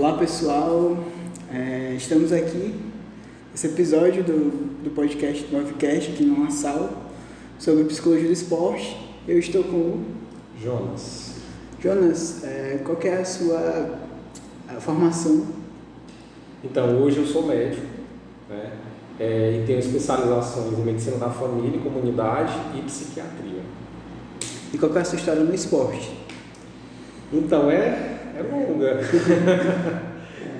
Olá pessoal, estamos aqui nesse episódio do podcast do Movecast aqui no Lassal sobre psicologia do esporte. Eu estou com o Jonas. Jonas, qual que é a sua formação? Então, hoje eu sou médico, né? E tenho especializações em medicina da família, comunidade e psiquiatria. E qual que é a sua história no esporte? Então, é longa.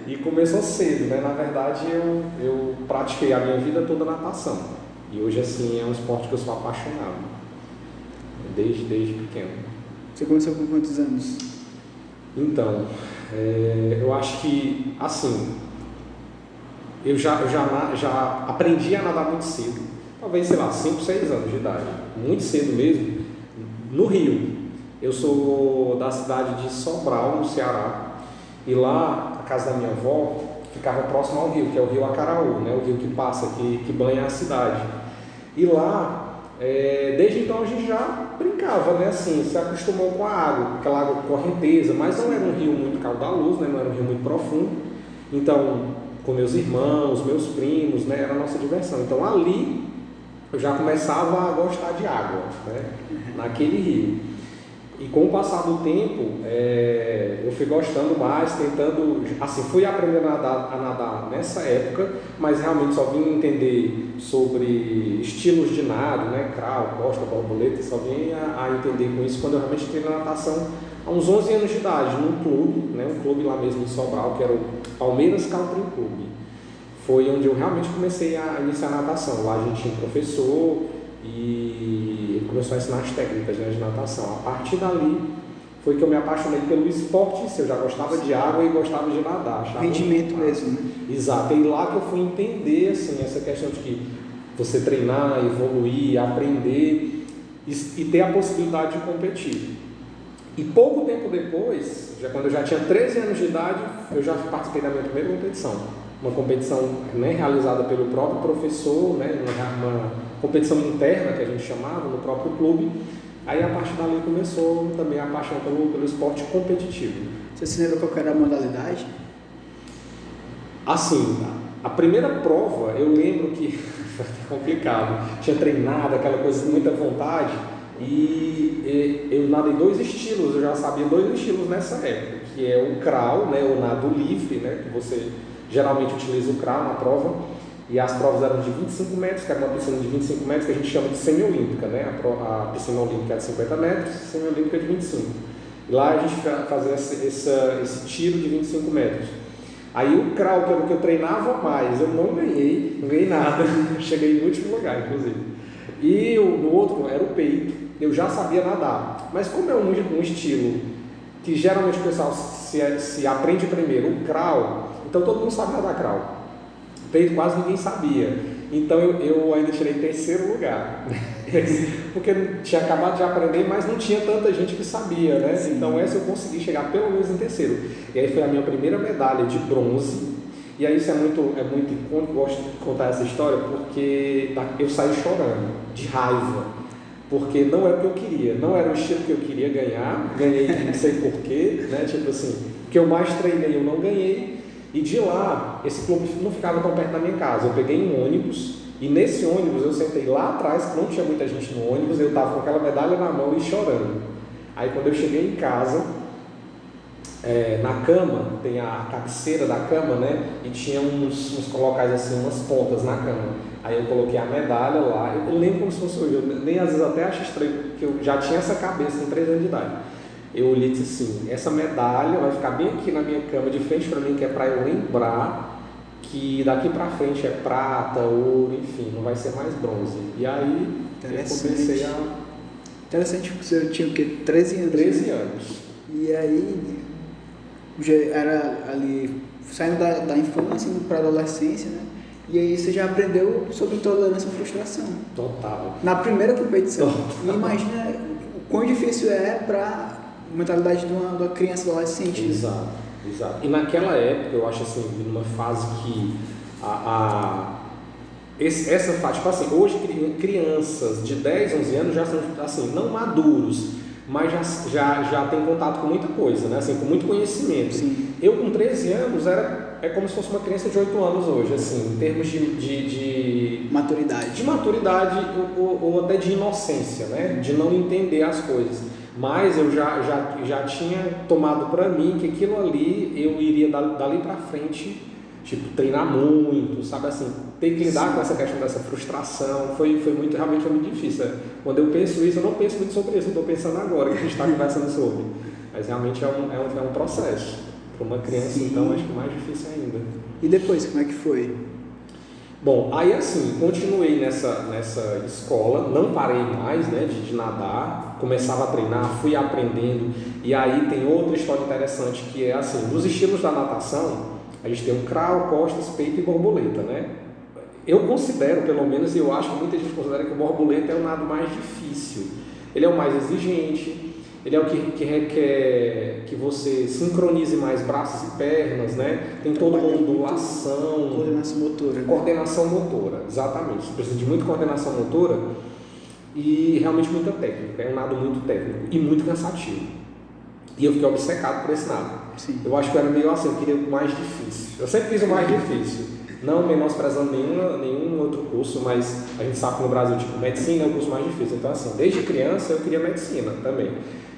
E começou cedo, né? Na verdade, eu pratiquei a minha vida toda natação. E hoje, assim, é um esporte que eu sou apaixonado. Desde pequeno. Você começou com quantos anos? Então, eu acho que, assim, eu já aprendi a nadar muito cedo. Talvez, 5, 6 anos de idade. Muito cedo mesmo. No Rio. Eu sou da cidade de Sobral, no Ceará, e lá, a casa da minha avó ficava próximo ao rio, que é o rio Acaraú, né? O rio que passa, que banha a cidade. E lá, desde então a gente já brincava, né? Assim, se acostumou com a água, aquela água correnteza, mas não era um rio muito caudaloso, né? Não era um rio muito profundo. Então, com meus irmãos, meus primos, né? Era a nossa diversão. Então, ali, eu já começava a gostar de água, né? Naquele rio. E com o passar do tempo, eu fui gostando mais, tentando, assim, fui aprendendo a nadar nessa época, mas realmente só vim entender sobre estilos de nado, né, crawl, costa, borboleta, só vim a entender com isso quando eu realmente entrei na natação há uns 11 anos de idade, num clube, né, um clube lá mesmo em Sobral, que era o Palmeiras Country Club. Foi onde eu realmente comecei a iniciar a natação. Lá a gente tinha um professor e ele começou a ensinar as técnicas, né, de natação. A partir dali foi que eu me apaixonei pelo esporte, eu já gostava de água e gostava de nadar. Rendimento mesmo, né? Exato, e lá que eu fui entender assim, essa questão de que você treinar, evoluir, aprender e ter a possibilidade de competir. E pouco tempo depois, quando eu já tinha 13 anos de idade, eu já participei da minha primeira competição. Uma competição, né, realizada pelo próprio professor, né, uma competição interna que a gente chamava no próprio clube. Aí a partir dali começou também a paixão pelo esporte competitivo. Você se lembra qual era a modalidade? Assim, a primeira prova eu lembro que foi complicado, tinha treinado aquela coisa com muita vontade e eu nadei 2 estilos, eu já sabia 2 estilos nessa época, que é o crawl, né, o nado livre, né, que você geralmente utiliza o crawl na prova. E as provas eram de 25 metros, que era uma piscina de 25 metros que a gente chama de semiolímpica, né? A piscina olímpica é de 50 metros, a semiolímpica é de 25. E lá a gente fazia esse tiro de 25 metros. Aí o crawl, que era o que eu treinava mais, eu não ganhei nada, cheguei no último lugar, inclusive. E no outro era o peito, eu já sabia nadar. Mas como é um estilo que geralmente o pessoal se aprende primeiro, o crawl, então todo mundo sabe nadar crawl. Peito quase ninguém sabia, então eu ainda tirei 3º lugar, porque tinha acabado de aprender, mas não tinha tanta gente que sabia, né? Sim. Então essa eu consegui chegar pelo menos em 3º, e aí foi a minha primeira medalha de bronze. E aí isso é muito icônico, eu gosto de contar essa história, porque eu saí chorando, de raiva, porque não era o que eu queria, não era o estilo que eu queria ganhar, ganhei não sei porquê, né? Tipo assim, o que eu mais treinei eu não ganhei. E de lá, esse clube não ficava tão perto da minha casa. Eu peguei um ônibus e nesse ônibus eu sentei lá atrás, que não tinha muita gente no ônibus, eu estava com aquela medalha na mão e chorando. Aí quando eu cheguei em casa, na cama, tem a cabeceira da cama, né? E tinha uns locais assim, umas pontas na cama. Aí eu coloquei a medalha lá, eu lembro como se fosse hoje, eu nem às vezes até acho estranho, porque eu já tinha essa cabeça com 3 anos de idade. Eu olhei e disse assim, essa medalha vai ficar bem aqui na minha cama, de frente para mim, que é para eu lembrar que daqui para frente é prata, ouro, enfim, não vai ser mais bronze. E aí eu comecei a... Interessante, porque você tinha o quê? 13 anos? 13 anos. E aí, já era ali, saindo da infância, indo para a adolescência, né? E aí você já aprendeu sobre intolerância e frustração. Total. Na primeira competição. E imagina o quão difícil é para mentalidade de uma criança adolescente. Exato. E naquela época, eu acho assim, numa fase que essa fase, tipo assim, hoje crianças de 10, 11 anos já são, assim, não maduros, mas já tem contato com muita coisa, né? Assim, com muito conhecimento. Sim. eu com 13 anos é como se fosse uma criança de 8 anos hoje, assim, em termos de maturidade. De maturidade ou até de inocência, né? De não entender as coisas. Mas eu já tinha tomado para mim que aquilo ali eu iria dali para frente, tipo, treinar muito, sabe assim, ter que lidar com essa questão dessa frustração, realmente foi muito difícil. Quando eu penso isso, eu não penso muito sobre isso, eu estou pensando agora que a gente está conversando sobre. Mas realmente é um processo. Para uma criança, sim. Então, acho que mais difícil ainda. E depois, como é que foi? Bom, aí assim, continuei nessa escola, não parei mais, né, de nadar, começava a treinar, fui aprendendo, e aí tem outra história interessante que é assim, dos estilos da natação, a gente tem o crawl, costas, peito e borboleta, né? Eu considero, pelo menos, e eu acho que muita gente considera que o borboleta é o nado mais difícil, ele é o mais exigente, ele é o que requer que você sincronize mais braços e pernas, né? Tem toda uma ondulação. Coordenação motora. Né? Coordenação motora, exatamente. Você precisa de muita coordenação motora e realmente muita técnica. É um nado muito técnico e muito cansativo. E eu fiquei obcecado por esse nado. Sim. Eu acho que era meio assim, eu queria o mais difícil. Eu sempre quis o mais difícil. Não menosprezando nenhum outro curso, mas a gente sabe que no Brasil, tipo, medicina é o curso mais difícil. Então, assim, desde criança eu queria medicina também.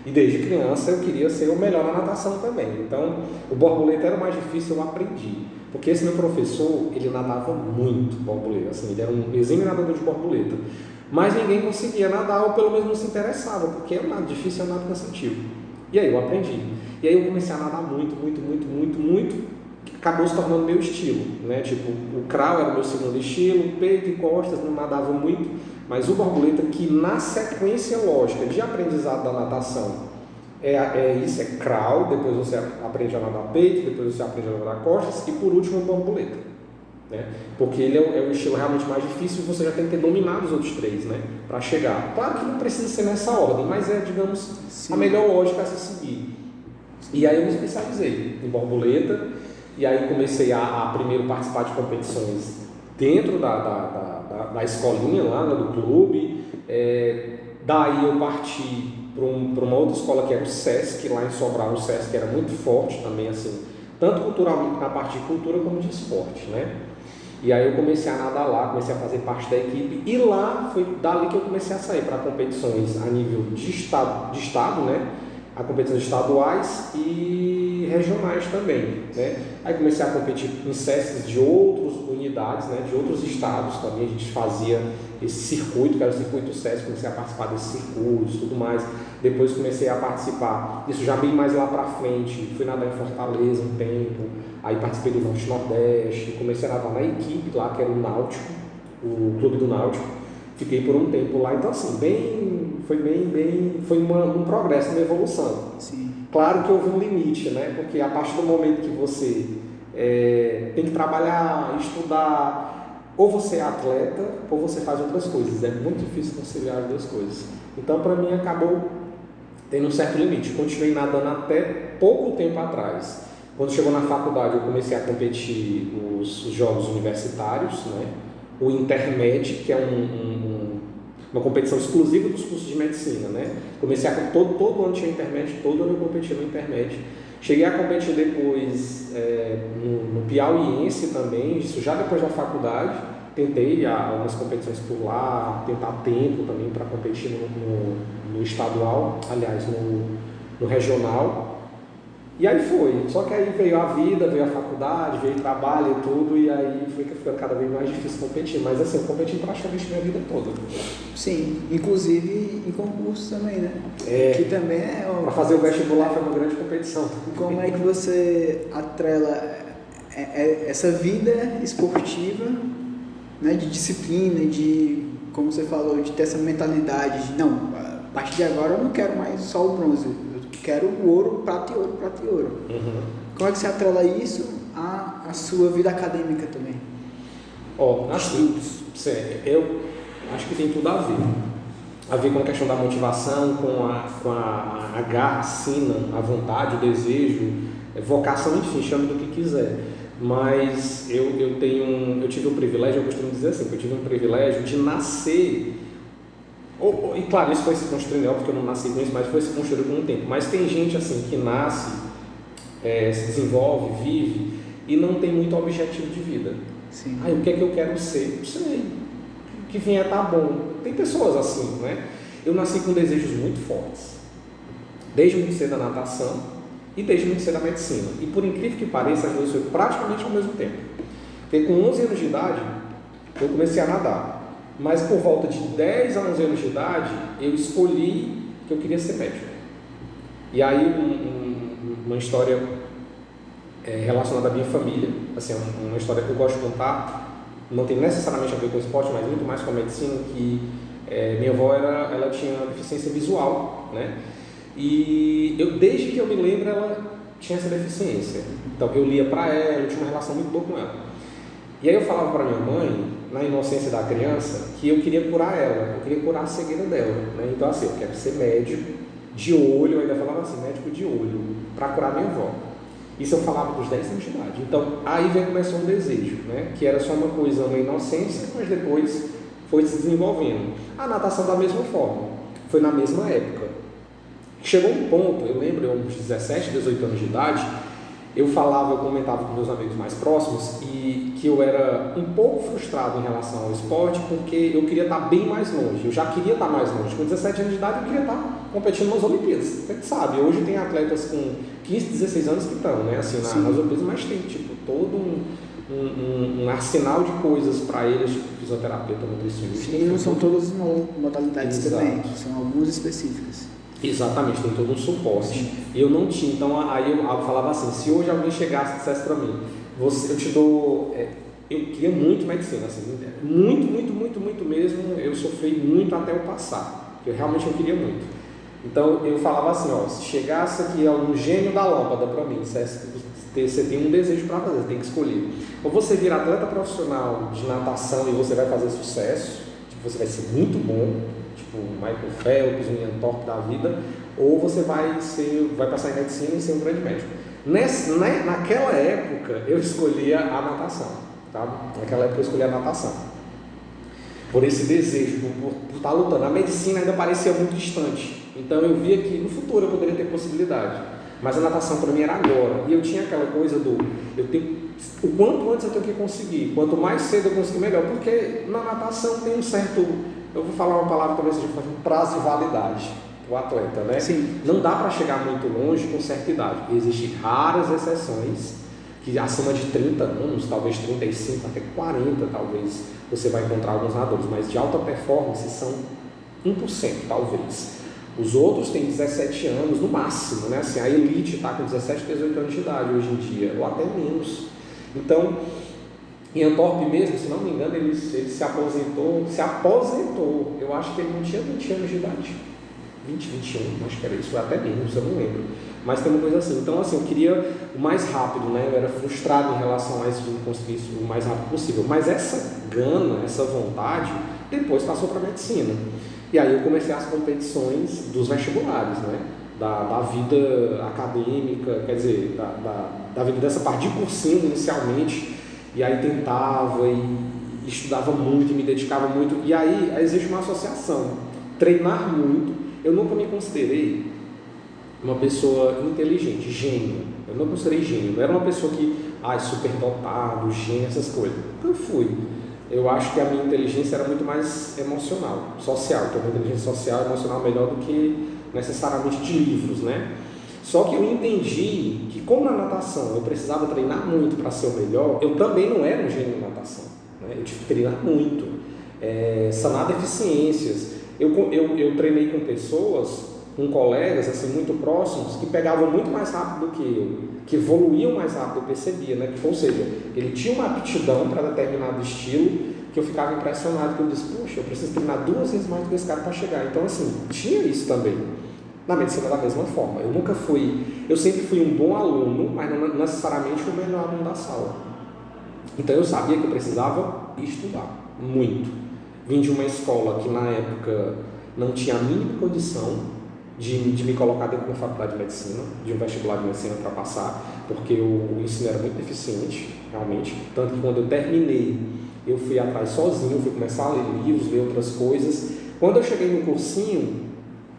E desde criança eu queria ser o melhor na natação também. Então, o borboleta era o mais difícil, eu aprendi. Porque esse meu professor, ele nadava muito borboleta. Assim, ele era um exímio nadador de borboleta. Mas ninguém conseguia nadar, ou pelo menos não se interessava, porque é um nado difícil, é um nado cansativo. E aí eu aprendi. E aí eu comecei a nadar muito. Acabou se tornando meu estilo, né? Tipo, o crawl era o meu segundo estilo, peito e costas não nadava muito, mas o borboleta, que na sequência lógica de aprendizado da natação é crawl, depois você aprende a nadar peito, depois você aprende a nadar costas e por último o borboleta, né? Porque ele é o estilo realmente mais difícil e você já tem que ter dominado os outros três, né? Para chegar. Claro que não precisa ser nessa ordem, mas digamos, sim, a melhor lógica a se seguir. E aí eu me especializei em borboleta. E aí comecei a primeiro participar de competições dentro da escolinha lá, né, do clube. Daí eu parti para uma outra escola que era o SESC, lá em Sobral. O SESC era muito forte também, assim, tanto culturalmente na parte de cultura como de esporte, né? E aí eu comecei a nadar lá, comecei a fazer parte da equipe e lá foi dali que eu comecei a sair para competições a nível de estado, né? A competições estaduais e regionais também, né? Aí comecei a competir em SESCs de outras unidades, né? De outros estados também. A gente fazia esse circuito, que era o circuito SESC, comecei a participar desses circuitos e tudo mais. Depois comecei a participar, isso já bem mais lá pra frente, fui nadar em Fortaleza um tempo, aí participei do Norte Nordeste, comecei a nadar na equipe lá, que era o Náutico, o Clube do Náutico. Fiquei por um tempo lá, então assim, foi um progresso, uma evolução. Sim. Claro que houve um limite, né? Porque a partir do momento que você tem que trabalhar, estudar, ou você é atleta, ou você faz outras coisas. É muito difícil conciliar as duas coisas. Então, para mim, acabou tendo um certo limite. Continuei nadando até pouco tempo atrás. Quando chegou na faculdade, eu comecei a competir os jogos universitários, né? O Intermed, que é uma competição exclusiva dos cursos de medicina, né? Comecei a todo ano tinha Intermed, todo ano eu competia no Intermed. Cheguei a competir depois no Piauiense também, isso já depois da faculdade. Tentei algumas competições por lá, tentar tempo também para competir no estadual, aliás, no regional. E aí foi, só que aí veio a vida, veio a faculdade, veio o trabalho e tudo, e aí foi ficando cada vez mais difícil competir. Mas assim, eu competi praticamente minha vida toda. Sim, inclusive em concurso também, né? Que também para fazer o vestibular foi uma grande competição. Como é que você atrela essa vida esportiva, né, de disciplina, de, como você falou, de ter essa mentalidade de, não, a partir de agora eu não quero mais só o bronze, quero o ouro, prata e ouro, prata e ouro. Uhum. Como é que você atrela isso à sua vida acadêmica também? Eu acho que tem tudo a ver com a questão da motivação, com a garra, a sina, a vontade, o desejo, vocação, enfim, chame do que quiser. Mas eu tive um privilégio, eu costumo dizer assim, que eu tive um privilégio de nascer. E claro, isso foi se construindo, porque eu não nasci com isso, mas foi se construindo com o tempo. Mas tem gente assim que nasce se desenvolve, vive e não tem muito objetivo de vida. Sim. O que é que eu quero ser? Não sei. O que vier tá bom. Tem pessoas assim, né? Eu nasci com desejos muito fortes. Desde muito cedo a natação e desde muito cedo a medicina. E por incrível que pareça, as duas foi praticamente ao mesmo tempo. Porque com 11 anos de idade, eu comecei a nadar. Mas por volta de 10 a 11 anos de idade, eu escolhi que eu queria ser médico. E aí, uma história relacionada à minha família, assim, uma história que eu gosto de contar, não tem necessariamente a ver com o esporte, mas muito mais com a medicina, que minha avó ela tinha deficiência visual, né? E desde que eu me lembro, ela tinha essa deficiência. Então, eu lia para ela, eu tinha uma relação muito boa com ela. E aí eu falava para minha mãe, na inocência da criança, que eu queria curar ela, eu queria curar a cegueira dela, né? Então assim, eu quero ser médico de olho, eu ainda falava assim, médico de olho, para curar minha avó. Isso eu falava dos 10 anos de idade. Então aí começou um desejo, né? Que era só uma coisa, uma inocência, mas depois foi se desenvolvendo. A natação da mesma forma, foi na mesma época. Chegou um ponto, eu lembro, eu uns 17, 18 anos de idade, eu comentava com meus amigos mais próximos e que eu era um pouco frustrado em relação ao esporte porque eu queria estar bem mais longe, eu já queria estar mais longe. Com 17 anos de idade eu queria estar competindo nas Olimpíadas. Você sabe, hoje tem atletas com 15, 16 anos que estão, né, assim, nas Olimpíadas, mas tem tipo todo um arsenal de coisas para eles, tipo fisioterapeuta, nutricionista. Sim, não são todas as modalidades. Exato. Também, são algumas específicas. Exatamente, tem todo um suporte. Eu não tinha, então aí eu falava assim, se hoje alguém chegasse e dissesse para mim, eu te dou, eu queria muito medicina, assim, muito mesmo, eu sofri muito até eu passar, eu realmente queria muito. Então eu falava assim, se chegasse aqui algum gênio da lâmpada para mim, dissesse, você tem um desejo para fazer, você tem que escolher. Ou você vira atleta profissional de natação e você vai fazer sucesso, tipo, você vai ser muito bom, tipo Michael Phelps, um Ian Thorpe da vida, ou você vai passar em medicina e ser um grande médico. Naquela época eu escolhia a natação, tá? Naquela época eu escolhia a natação, por esse desejo, por estar lutando. A medicina ainda parecia muito distante, então eu via que no futuro eu poderia ter possibilidade, mas a natação para mim era agora, e eu tinha aquela coisa o quanto antes eu tenho que conseguir, quanto mais cedo eu conseguir melhor, porque na natação tem um certo, eu vou falar uma palavra talvez seja um prazo de validade o atleta, né? Sim. Não dá para chegar muito longe com certa idade. Existem raras exceções que acima de 30 anos, talvez 35 até 40, talvez você vai encontrar alguns nadadores, mas de alta performance são 1%, talvez. Os outros têm 17 anos no máximo, né? Assim, a elite está com 17, 18 anos de idade hoje em dia, ou até menos. Então, Ian Thorpe mesmo, se não me engano, ele se aposentou, eu acho que ele não tinha 20 anos de idade, 20, 21, acho que era isso, até menos, eu não lembro, mas tem uma coisa assim. Então assim, eu queria o mais rápido, né? Eu era frustrado em relação a isso, de não conseguir isso o mais rápido possível, mas essa gana, essa vontade, depois passou para a medicina, e aí eu comecei as competições dos vestibulares, né? Da vida acadêmica, quer dizer, da vida dessa parte de cursinho inicialmente, e aí tentava e estudava muito e me dedicava muito, e aí existe uma associação, treinar muito. Eu nunca me considerei uma pessoa inteligente, gênio, eu não considerei gênio, não era uma pessoa que, super dotado, gênio, essas coisas, eu fui. Eu acho que a minha inteligência era muito mais emocional, social, então a minha inteligência social e emocional melhor do que necessariamente de livros, né? Só que eu entendi que como na natação eu precisava treinar muito para ser o melhor, eu também não era um gênio na natação, né? Eu tive que treinar muito, sanar deficiências. Eu treinei com pessoas, com colegas assim, muito próximos, que pegavam muito mais rápido do que eu, que evoluíam mais rápido, eu percebia, né? Ou seja, ele tinha uma aptidão para determinado estilo, que eu ficava impressionado, que eu disse, poxa, eu preciso treinar 2 vezes mais do que esse cara para chegar. Então assim, tinha isso também. Na medicina da mesma forma, eu sempre fui um bom aluno, mas não necessariamente o melhor aluno da sala. Então eu sabia que eu precisava estudar muito. Vim de uma escola que na época não tinha a mínima condição de me colocar dentro de uma faculdade de medicina, de um vestibular de medicina para passar, porque o ensino era muito deficiente, realmente. Tanto que quando eu terminei, eu fui atrás sozinho, fui começar a ler livros, ler outras coisas. Quando eu cheguei no cursinho,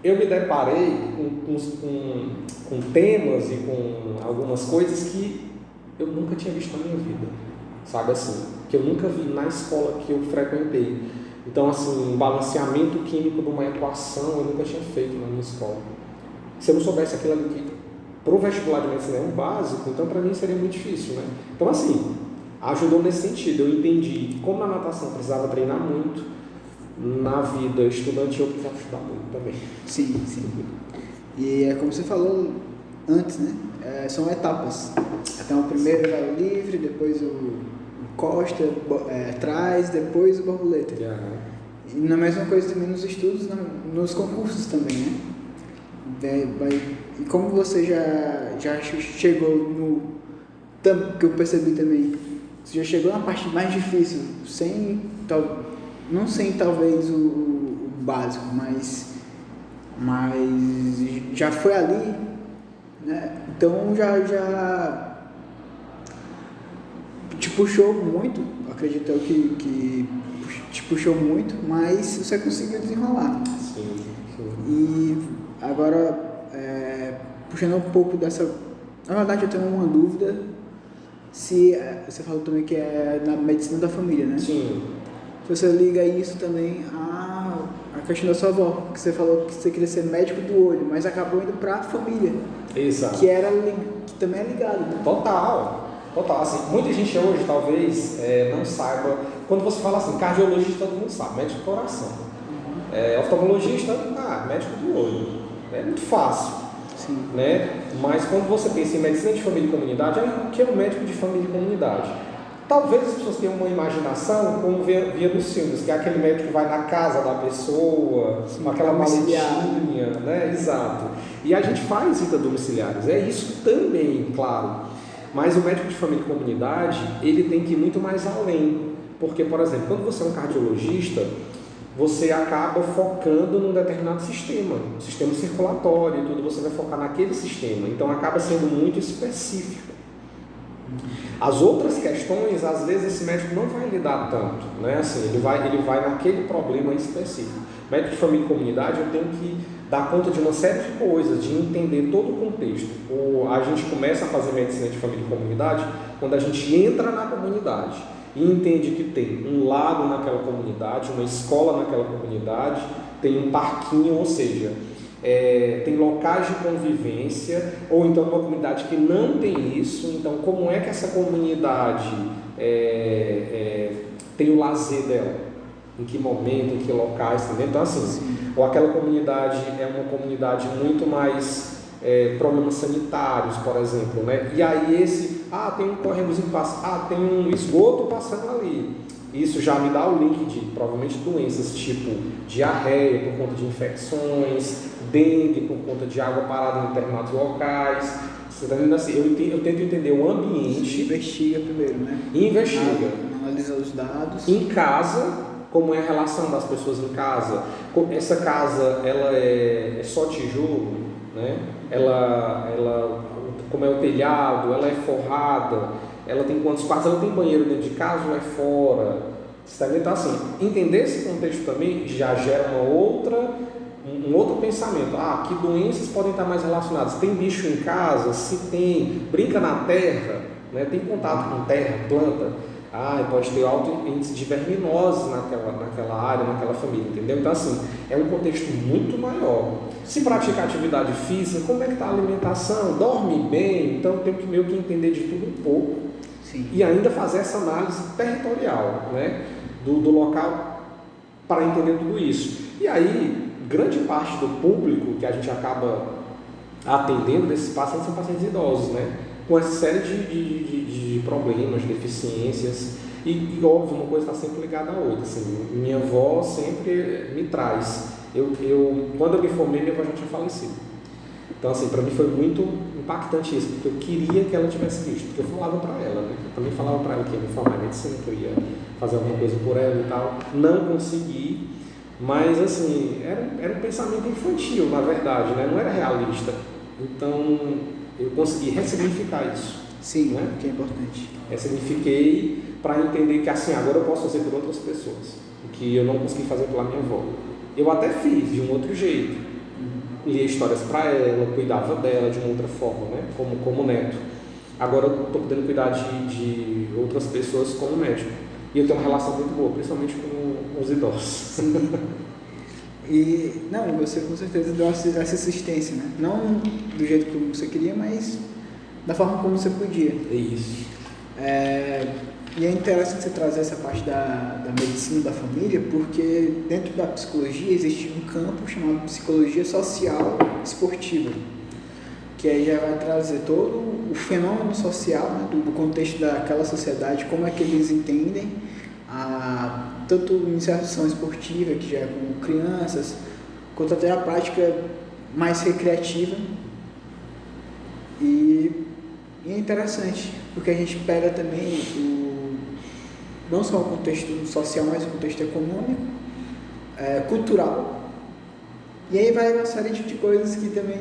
eu me deparei com temas e com algumas coisas que eu nunca tinha visto na minha vida, sabe assim, que eu nunca vi na escola que eu frequentei. Então, assim, um balanceamento químico de uma equação eu nunca tinha feito na minha escola. Se eu não soubesse aquilo ali que para o vestibular de medicina é um básico, então para mim seria muito difícil, né? Então, assim, ajudou nesse sentido. Eu entendi como na natação precisava treinar muito, na vida estudantil eu precisava estudar muito também. Sim, sim. E é como você falou antes, né? São etapas. Então, primeiro vai o livre, depois o costa, trás, depois o borboleta. E na mesma coisa também nos estudos, nos concursos também, né? E como você já chegou no... que eu percebi também, você já chegou na parte mais difícil, não sem talvez o básico, mas já foi ali, né? Então já te puxou muito, acredito eu que te puxou muito, mas você conseguiu desenrolar. Sim. E agora, puxando um pouco dessa... Na verdade, eu tenho uma dúvida se... Você falou também que é na medicina da família, né? Sim. Se você liga isso também a questão da sua avó, que você falou que você queria ser médico do olho, mas acabou indo para a família. Exato. Que também é ligado, né? Total. Assim, muita gente hoje talvez não saiba. Quando você fala assim, cardiologista, todo mundo sabe, médico do coração. Oftalmologista, médico do olho. É muito fácil. Sim. Né? Mas quando você pensa em medicina de família e comunidade, o que é um médico de família e comunidade? Talvez as pessoas tenham uma imaginação como via nos filmes, que é aquele médico que vai na casa da pessoa, com aquela maletinha, né? Exato. E a gente faz visitas domiciliares, é isso também, claro. Mas o médico de família e comunidade, ele tem que ir muito mais além. Porque, por exemplo, quando você é um cardiologista, você acaba focando num determinado sistema circulatório e tudo, você vai focar naquele sistema. Então, acaba sendo muito específico. As outras questões, às vezes, esse médico não vai lidar tanto, né? Assim, ele vai naquele problema específico. Médico de família e comunidade, eu tenho que dar conta de uma série de coisas, de entender todo o contexto. A gente começa a fazer medicina de família e comunidade quando a gente entra na comunidade e entende que tem um lago naquela comunidade, uma escola naquela comunidade, tem um parquinho, ou seja, tem locais de convivência, ou então uma comunidade que não tem isso. Então, como é que essa comunidade tem o lazer dela? Em que momento, em que locais, entendeu? Então, assim, ou aquela comunidade é uma comunidade muito mais problemas sanitários, por exemplo, né? E aí tem um córregozinho passando, tem um esgoto passando ali. Isso já me dá o link de, provavelmente, doenças tipo diarreia por conta de infecções, dengue por conta de água parada em determinados locais. Você está vendo assim? Eu tento entender o ambiente. Investiga primeiro, né? Investiga. Analisa os dados. Em casa, como é a relação das pessoas em casa. Essa casa, ela é só tijolo, né? Como é o telhado, ela é forrada, ela tem quantos quartos, ela tem banheiro dentro de casa ou é fora. Então, assim, entender esse contexto também já gera um outro pensamento. Que doenças podem estar mais relacionadas? Tem bicho em casa? Se tem, brinca na terra, né? Tem contato com terra, planta. Pode ter alto índice de verminoses naquela área, naquela família, entendeu? Então, assim, é um contexto muito maior. Se pratica atividade física, como é que está a alimentação? Dorme bem? Então, eu tenho que meio que entender de tudo um pouco. Sim. E ainda fazer essa análise territorial, né? Do local para entender tudo isso. E aí, grande parte do público que a gente acaba atendendo desses pacientes são pacientes idosos, né? Com essa série de problemas, de deficiências, e óbvio, uma coisa está sempre ligada à outra. Assim, minha avó sempre me traz. Quando eu me formei, minha avó já tinha falecido. Então, assim, para mim foi muito impactante isso, porque eu queria que ela tivesse visto, porque eu falava para ela, né? Eu também falava para ela que ia me formar em medicina, que eu ia fazer alguma coisa por ela e tal. Não consegui, mas, assim, era um pensamento infantil, na verdade, né? Não era realista. Então, eu consegui ressignificar isso. Sim, né? Que é importante. Ressignifiquei para entender que assim, agora eu posso fazer por outras pessoas, o que eu não consegui fazer pela minha avó. Eu até fiz de um outro jeito, lia histórias para ela, cuidava dela de uma outra forma, né? Como neto. Agora eu estou podendo cuidar de outras pessoas como médico. E eu tenho uma relação muito boa, principalmente com os idosos. Sim. E não, você com certeza deu essa assistência, né? Não do jeito que você queria, mas da forma como você podia. Isso. E é interessante você trazer essa parte da medicina da família, porque dentro da psicologia existe um campo chamado psicologia social esportiva, que aí já vai trazer todo o fenômeno social, né, do contexto daquela sociedade, como é que eles entendem tanto a iniciação esportiva, que já é com crianças, quanto até a prática mais recreativa. E é interessante, porque a gente pega também não só o contexto social, mas o contexto econômico, cultural, e aí vai uma série de coisas que também,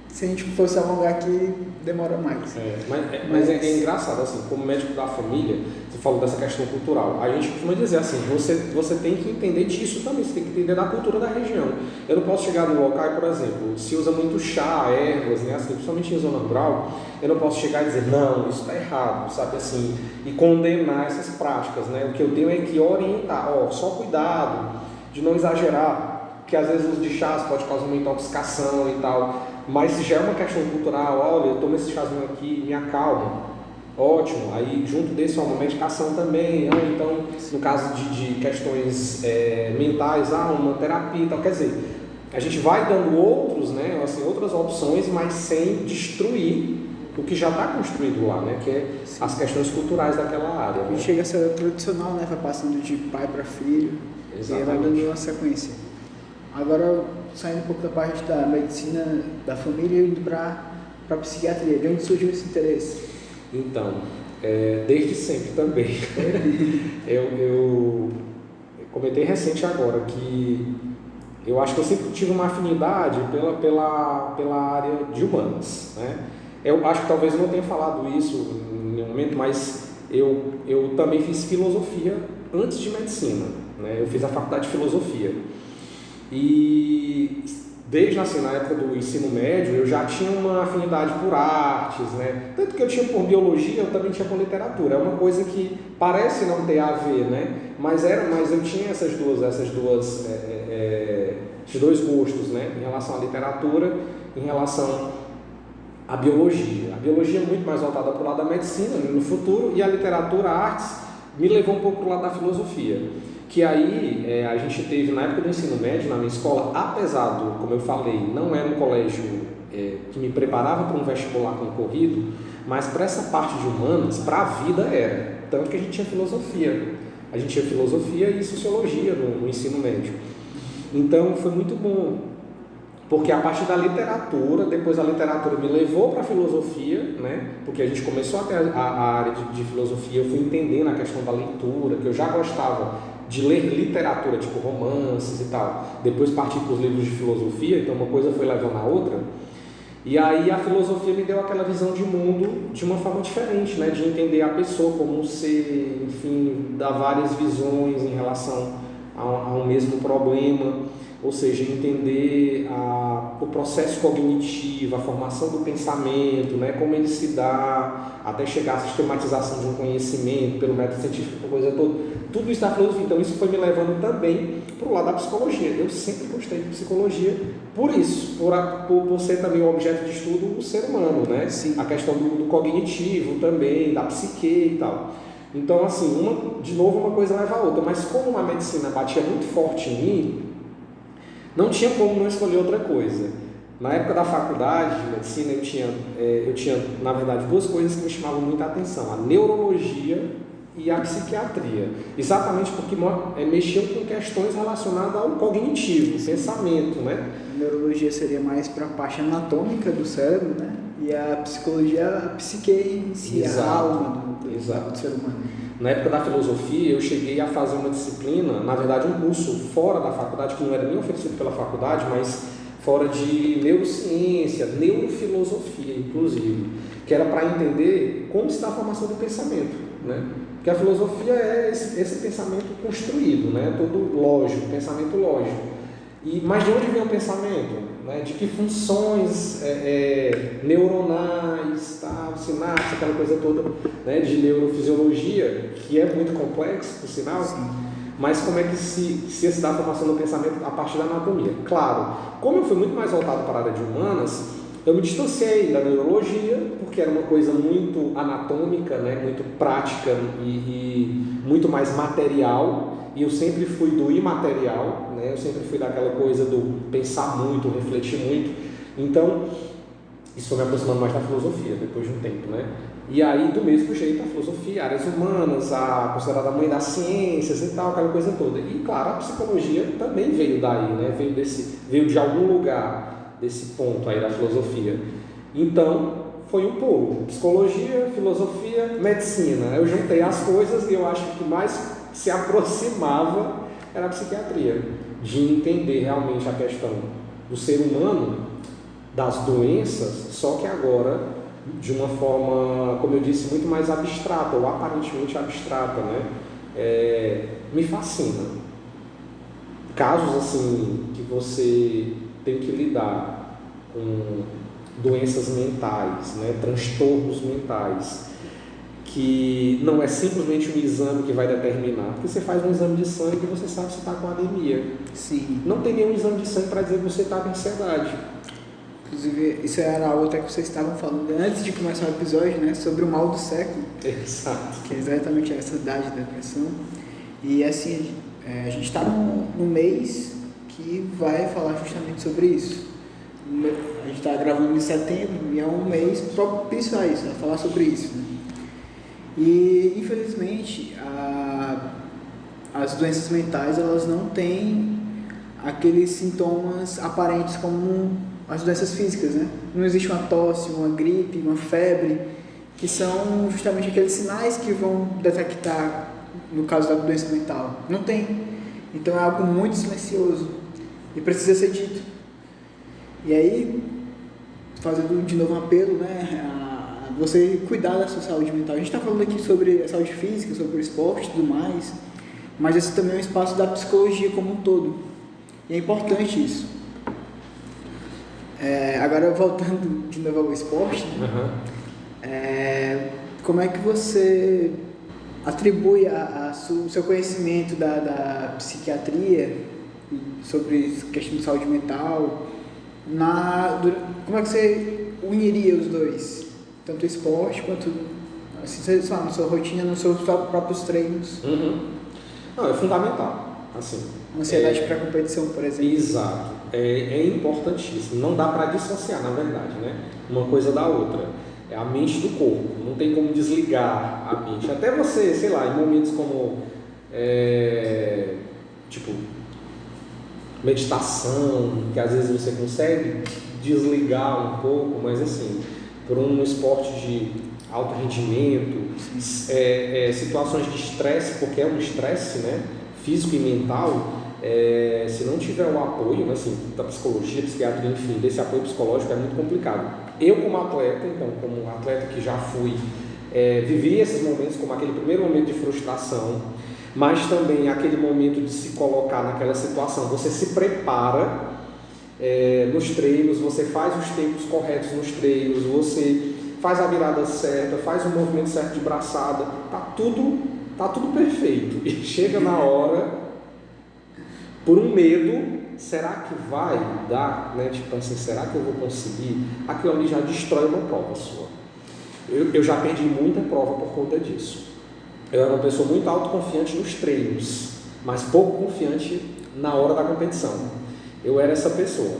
se a gente fosse alongar aqui, demora mais. Mas é engraçado, assim, como médico da família, você falou dessa questão cultural, a gente costuma dizer assim, você tem que entender disso também, você tem que entender da cultura da região. Eu não posso chegar no local e, por exemplo, se usa muito chá, ervas, né, assim, principalmente em zona rural, eu não posso chegar e dizer, não, isso está errado, sabe, assim, e condenar essas práticas, né? O que eu tenho é que orientar, só cuidado de não exagerar, porque às vezes o uso de chás pode causar uma intoxicação e tal. Mas se já é uma questão cultural, olha, eu tomo esse chazinho aqui, me acalma, ótimo. Aí junto desse uma medicação também, então no caso de questões mentais, uma terapia e tal, quer dizer, a gente vai dando outros, né, assim, outras opções, mas sem destruir o que já está construído lá, né, que é as questões culturais daquela área. E chega a ser tradicional, né, vai passando de pai para filho. Exatamente. E vai dando uma sequência. Agora, saindo um pouco da parte da medicina da família e indo para a psiquiatria, de onde surgiu esse interesse? Então, desde sempre também. eu comentei recente agora que eu acho que eu sempre tive uma afinidade pela área de humanas, né? Eu acho que talvez eu não tenha falado isso em nenhum momento, mas eu também fiz filosofia antes de medicina, né? Eu fiz a faculdade de filosofia. E desde assim, na época do ensino médio eu já tinha uma afinidade por artes, né? Tanto que eu tinha por biologia, eu também tinha por literatura. É uma coisa que parece não ter a ver, né? Mas eu tinha esses dois gostos, né? Em relação à literatura, em relação à biologia. A biologia é muito mais voltada para o lado da medicina no futuro, e a literatura, a artes, me levou um pouco para o lado da filosofia. Que aí a gente teve, na época do ensino médio, na minha escola, apesar do, como eu falei, não era um colégio que me preparava para um vestibular concorrido, mas para essa parte de humanas, para a vida era. Tanto que a gente tinha filosofia. A gente tinha filosofia e sociologia no ensino médio. Então foi muito bom, porque a partir da literatura, depois a literatura me levou para a filosofia, né? Porque a gente começou até a área de filosofia, eu fui entendendo a questão da leitura, que eu já gostava de ler literatura, tipo romances e tal. Depois parti para os livros de filosofia, então uma coisa foi levando a outra. E aí a filosofia me deu aquela visão de mundo de uma forma diferente, né? De entender a pessoa como um ser, enfim, dar várias visões em relação a um mesmo problema. Ou seja, entender o processo cognitivo, a formação do pensamento, né? Como ele se dá até chegar à sistematização de um conhecimento pelo método científico, coisa toda. Tudo isso da filosofia. Então isso foi me levando também para o lado da psicologia. Eu sempre gostei de psicologia por isso, por ser também o objeto de estudo o ser humano, né? Sim. A questão do cognitivo também, da psique e tal. Então assim, de novo uma coisa leva a outra, mas como a medicina batia muito forte em mim, não tinha como não escolher outra coisa. Na época da faculdade de medicina eu tinha na verdade duas coisas que me chamavam muita atenção: a neurologia e a psiquiatria, exatamente porque mexiam com questões relacionadas ao cognitivo, pensamento, né? A neurologia seria mais para a parte anatômica do cérebro, né? E a psicologia, a psique em si, a alma do ser humano. Na época da filosofia, eu cheguei a fazer uma disciplina, na verdade um curso fora da faculdade, que não era nem oferecido pela faculdade, mas fora de neurociência, neurofilosofia, inclusive, que era para entender como se dá a formação do pensamento, né? Porque a filosofia é esse pensamento construído, né? Todo lógico, pensamento lógico. Mas de onde vem o pensamento? Né? De que funções neuronais, sinapse, aquela coisa toda, né? De neurofisiologia, que é muito complexo, por sinal. Sim. Mas como é que se dá a formação do pensamento a partir da anatomia? Claro, como eu fui muito mais voltado para a área de humanas, eu me distanciei da neurologia, porque era uma coisa muito anatômica, né? Muito prática e muito mais material. E eu sempre fui do imaterial, né? Eu sempre fui daquela coisa do pensar muito, refletir muito. Então, isso foi me aproximando mais da filosofia, depois de um tempo, né? E aí, do mesmo jeito, a filosofia, áreas humanas, a considerada mãe das ciências e tal, aquela coisa toda. E, claro, a psicologia também veio daí, né? Veio de algum lugar desse ponto aí da filosofia. Então, foi um pouco. Psicologia, filosofia, medicina. Eu juntei as coisas e eu acho que mais se aproximava era a psiquiatria, de entender realmente a questão do ser humano, das doenças, só que agora de uma forma, como eu disse, muito mais abstrata, ou aparentemente abstrata, né? Me fascina. Casos assim que você tem que lidar com doenças mentais, né? Transtornos mentais, que não é simplesmente um exame que vai determinar, porque você faz um exame de sangue e você sabe se está com anemia. Sim. Não tem nenhum exame de sangue para dizer que você está com ansiedade. Inclusive, isso era algo até que vocês estavam falando antes de começar o episódio, né? Sobre o mal do século. Exato. Que é exatamente a ansiedade da depressão. E assim, a gente está no mês que vai falar justamente sobre isso. A gente está gravando em setembro e é um mês propício a isso, a falar sobre isso, né? E infelizmente as doenças mentais, elas não têm aqueles sintomas aparentes como as doenças físicas, né? Não existe uma tosse, uma gripe, uma febre, que são justamente aqueles sinais que vão detectar no caso da doença mental. Não tem. Então é algo muito silencioso e precisa ser dito. E aí, fazendo de novo um apelo, né, você cuidar da sua saúde mental. A gente está falando aqui sobre a saúde física, sobre o esporte e tudo mais, mas esse também é um espaço da psicologia como um todo. E é importante isso. Agora, voltando de novo ao esporte, como é que você atribui o seu conhecimento da psiquiatria sobre questão de saúde mental, como é que você uniria os dois? Tanto o esporte quanto assim, na sua rotina, nos seus próprios treinos. Não, é fundamental. Assim, ansiedade para competição, por exemplo. Exato. É importantíssimo. Não dá para dissociar, na verdade, né? Uma coisa da outra. É a mente do corpo. Não tem como desligar a mente. Até você, sei lá, em momentos como tipo meditação, que às vezes você consegue desligar um pouco, mas assim, por um esporte de alto rendimento, situações de estresse, porque é um estresse, né, físico e mental, se não tiver o apoio, né, assim, da psicologia, psiquiatria, enfim, desse apoio psicológico é muito complicado. Eu como atleta, então, como atleta que já fui, vivi esses momentos como aquele primeiro momento de frustração, mas também aquele momento de se colocar naquela situação. Você se prepara nos treinos, você faz os tempos corretos nos treinos, você faz a virada certa, faz o movimento certo de braçada, tá tudo perfeito. E chega na hora, por um medo, será que vai dar, né? Tipo assim, será que eu vou conseguir? Aquilo ali já destrói uma prova sua. Eu já perdi muita prova por conta disso. Eu era uma pessoa muito autoconfiante nos treinos, mas pouco confiante na hora da competição. Eu era essa pessoa.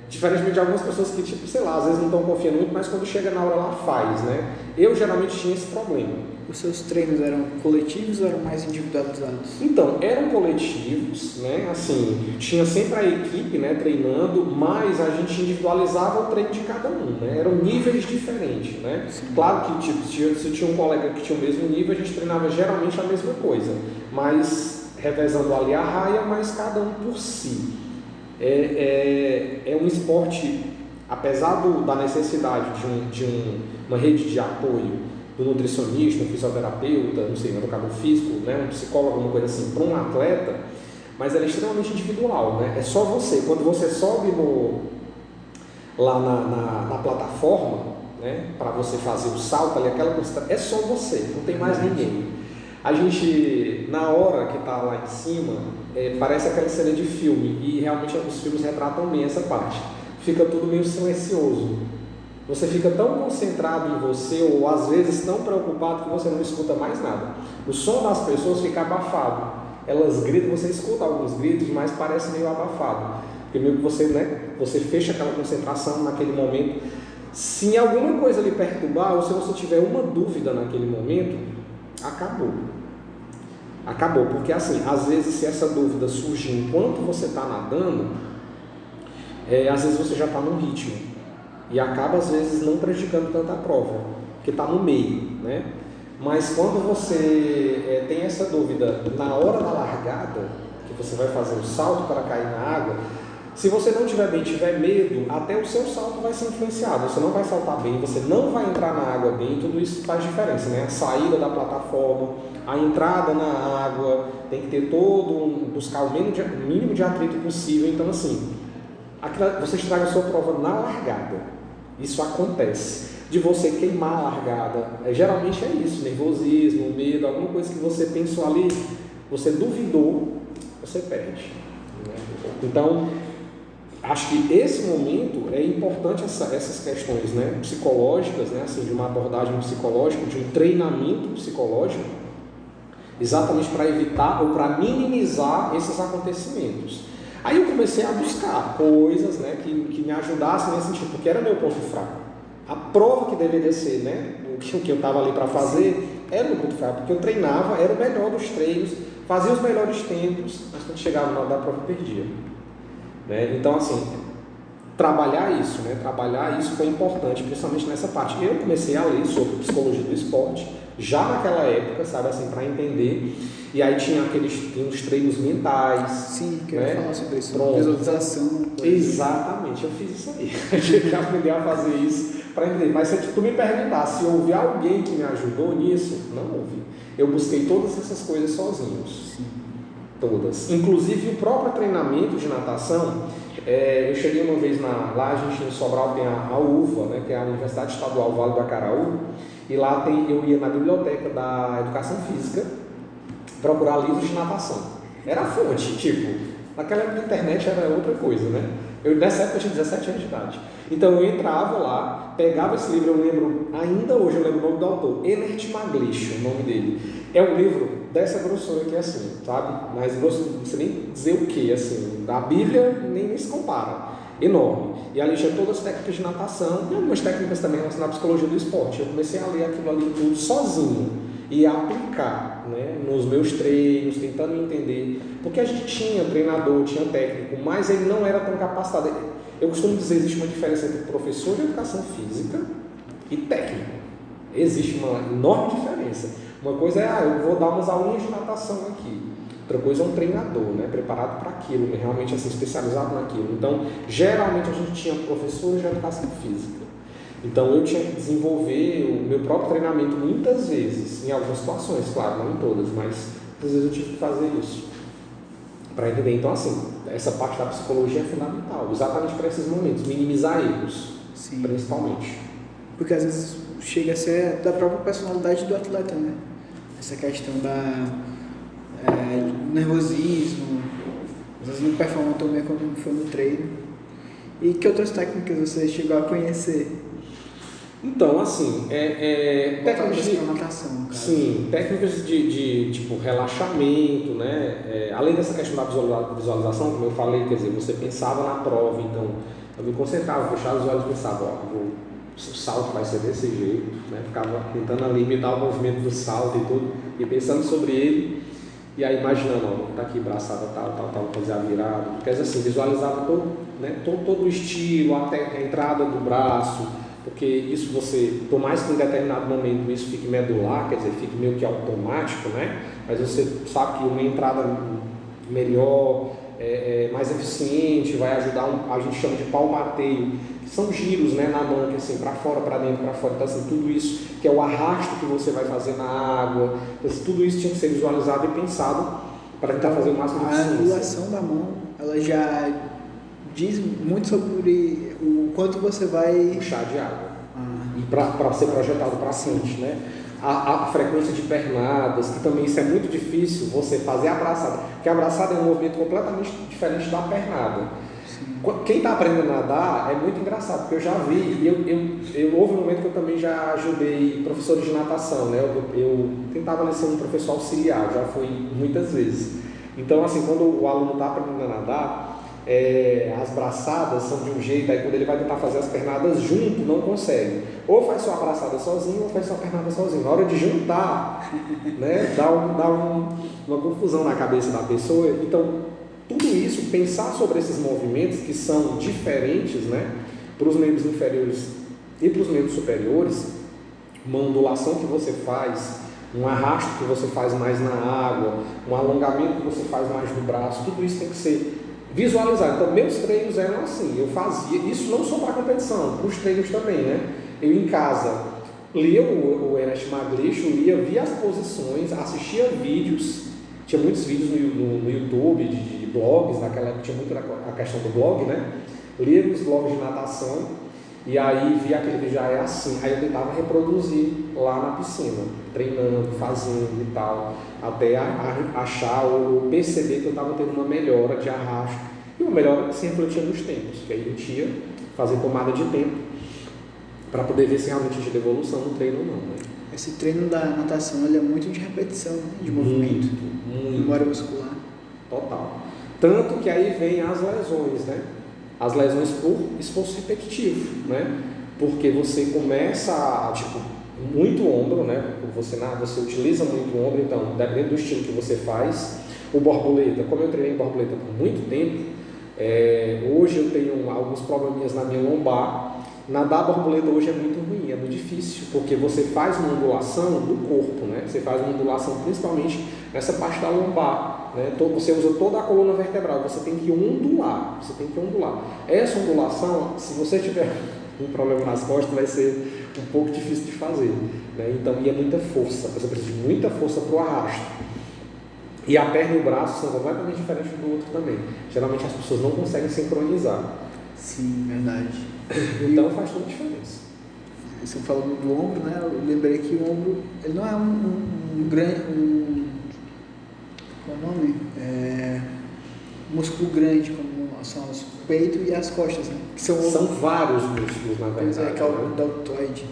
Diferentemente de algumas pessoas que, tipo, sei lá, às vezes não estão confiando muito, mas quando chega na hora ela faz, né? Eu geralmente tinha esse problema. Os seus treinos eram coletivos ou eram mais individualizados? Então, eram coletivos, né? Assim, tinha sempre a equipe, né, treinando, mas a gente individualizava o treino de cada um, né? Eram níveis diferentes, né? Sim. Claro que, tipo, se tinha um colega que tinha o mesmo nível, a gente treinava geralmente a mesma coisa, mas revezando ali a raia, mas cada um por si. É um esporte, apesar da necessidade de uma rede de apoio do nutricionista, um fisioterapeuta, não sei, um educador físico, né, um psicólogo, alguma coisa assim, para um atleta, mas ela é extremamente individual, né? É só você. Quando você sobe lá na plataforma, né, para você fazer o salto ali, aquela coisa, é só você, não tem mais ninguém. A gente, na hora que está lá em cima, parece aquela cena de filme, e realmente os filmes retratam bem essa parte. Fica tudo meio silencioso. Você fica tão concentrado em você, ou às vezes tão preocupado que você não escuta mais nada. O som das pessoas fica abafado. Elas gritam, você escuta alguns gritos, mas parece meio abafado. Porque meio que você, né, você fecha aquela concentração naquele momento. Se alguma coisa lhe perturbar, ou se você tiver uma dúvida naquele momento, acabou. Acabou, porque assim, às vezes se essa dúvida surge enquanto você está nadando, às vezes você já está no ritmo e acaba às vezes não prejudicando tanto a prova, porque está no meio, né? Mas quando você tem essa dúvida na hora da largada, que você vai fazer o salto para cair na água, se você não tiver bem, tiver medo, até o seu salto vai ser influenciado, você não vai saltar bem, você não vai entrar na água bem, tudo isso faz diferença, né? A saída da plataforma, a entrada na água, tem que ter buscar o mínimo de atrito possível. Então assim, você estraga a sua prova na largada, isso acontece, de você queimar a largada, geralmente é isso, nervosismo, medo, alguma coisa que você pensou ali, você duvidou, você perde, né? Então, acho que esse momento é importante, essas questões, né, psicológicas, né, assim, de uma abordagem psicológica, de um treinamento psicológico, exatamente para evitar ou para minimizar esses acontecimentos. Aí eu comecei a buscar coisas, né, que me ajudassem nesse sentido, porque era meu ponto fraco. A prova que deveria ser, né, o que eu estava ali para fazer, era o meu ponto fraco, porque eu treinava, era o melhor dos treinos, fazia os melhores tempos, mas quando chegava na hora da prova eu perdia. Né? Então, assim, trabalhar isso foi importante, principalmente nessa parte. Eu comecei a ler sobre psicologia do esporte, já naquela época, sabe, assim, para entender, e aí tinha uns treinos mentais. Sim, que eu ia falar sobre isso, pronto. Visualização. Exatamente, eu fiz isso aí, eu tinha que aprender a fazer isso para entender, mas se tu me perguntar se houve alguém que me ajudou nisso, não houve. Eu busquei todas essas coisas sozinhos. Sim. Todas, inclusive o próprio treinamento de natação. Eu cheguei uma vez lá, a gente em Sobral tem a UVA, né, que é a Universidade Estadual Vale do Acaraú, e lá eu ia na biblioteca da Educação Física procurar livros de natação. Era a fonte, tipo, naquela época a internet era outra coisa, né? Nessa época eu tinha 17 anos de idade. Então eu entrava lá, pegava esse livro, eu lembro, ainda hoje eu lembro o nome do autor, Enert Maglish, o nome dele. É um livro dessa grossura aqui assim, sabe? Mais grosso, não sei nem dizer o que, assim, da Bíblia nem se compara. Enorme. E ali tinha todas as técnicas de natação e algumas técnicas também relacionadas à psicologia do esporte. Eu comecei a ler aquilo ali tudo sozinho e a aplicar, né, nos meus treinos, tentando entender, porque a gente tinha treinador, tinha técnico, mas ele não era tão capacitado. Eu costumo dizer, existe uma diferença entre professor de educação física e técnico. Existe uma enorme diferença. Uma coisa é, eu vou dar umas aulinhas de natação aqui. Outra coisa é um treinador, né, preparado para aquilo, realmente assim, especializado naquilo. Então, geralmente a gente tinha professores de educação física. Então, eu tinha que desenvolver o meu próprio treinamento muitas vezes, em algumas situações, claro, não em todas, mas muitas vezes eu tive que fazer isso para entender. Então, assim, essa parte da psicologia é fundamental, exatamente para esses momentos, minimizar erros. Sim. Principalmente. Porque às vezes chega a ser da própria personalidade do atleta, né? Essa questão do nervosismo, às vezes não performa tão bem como foi no treino. E que outras técnicas você chegou a conhecer? Então, assim, técnicas de natação, cara. Sim, técnicas de tipo relaxamento, né? Além dessa questão da visualização, como eu falei, quer dizer, você pensava na prova, então eu me concentrava, fechava os olhos e pensava, o salto vai ser desse jeito, né? Ficava tentando ali imitar o movimento do salto e tudo, e pensando sobre ele, e aí imaginando, ó, tá aqui, braçada tal, fazer a virada, porque assim, visualizava todo o estilo, até a entrada do braço, porque isso você, por mais que em determinado momento isso fique medular, quer dizer, fique meio que automático, né? Mas você sabe que uma entrada melhor, mais eficiente, vai ajudar, a gente chama de palmateio, que são giros, né, na mão, que assim, para fora, para dentro, para fora, então assim, tudo isso, que é o arrasto que você vai fazer na água, então, tudo isso tinha que ser visualizado e pensado para tentar fazer o máximo de A eficiência. angulação da mão, ela já diz muito sobre o quanto você vai Puxar de água. E para ser projetado para frente, né? A frequência de pernadas, que também isso é muito difícil você fazer a abraçada, porque a abraçada é um movimento completamente diferente da pernada. Quem está aprendendo a nadar é muito engraçado, porque eu já vi, e houve um momento que eu também já ajudei professores de natação, né? Eu tentava ser um professor auxiliar, já fui muitas vezes. Então, assim, quando o aluno está aprendendo a nadar, as braçadas são de um jeito, aí quando ele vai tentar fazer as pernadas junto, não consegue. Ou faz sua abraçada sozinho, ou faz sua pernada sozinho. Na hora de juntar, né, dá uma confusão na cabeça da pessoa. Então, tudo isso, pensar sobre esses movimentos que são diferentes, né, para os membros inferiores e para os membros superiores, uma ondulação que você faz, um arrasto que você faz mais na água, um alongamento que você faz mais no braço, tudo isso tem que ser visualizado. Então, meus treinos eram assim, eu fazia, isso não só para a competição, para os treinos também, né? Eu em casa lia o Ernest Magriço, via as posições, assistia vídeos, tinha muitos vídeos no YouTube, de blogs, naquela época tinha muito a questão do blog, né? Lia os blogs de natação, e aí via aquele vídeo, já é assim, aí eu tentava reproduzir lá na piscina, treinando, fazendo e tal, até achar ou perceber que eu estava tendo uma melhora de arrasto, e uma melhora que se refletia nos tempos, que aí eu tinha fazer tomada de tempo, para poder ver se realmente tinha evolução no treino ou não, né? Esse treino da natação, ele é muito de repetição, né? De movimento, memória muscular. Total. Tanto que aí vem as lesões, né? As lesões por esforço repetitivo, né? Porque você começa, muito ombro, né? Você utiliza muito o ombro, então, dependendo do estilo que você faz, o borboleta, como eu treinei borboleta por muito tempo, hoje eu tenho alguns probleminhas na minha lombar. Nadar borboleta hoje é muito ruim, é muito difícil, porque você faz uma ondulação do corpo, né? Você faz uma ondulação principalmente nessa parte da lombar, né? Você usa toda a coluna vertebral, você tem que ondular, Essa ondulação, se você tiver um problema nas costas, vai ser um pouco difícil de fazer, né? Então, e é muita força, você precisa de muita força para o arrasto. E a perna e o braço são completamente diferentes um do outro também. Geralmente as pessoas não conseguem sincronizar. Sim, verdade. Então faz toda a diferença. Você falou do ombro, né? Eu lembrei que o ombro, ele não é um grande, qual é o nome? Músculo grande, como são o peito e as costas, né? Que são vários músculos, na verdade. Que é o deltoide.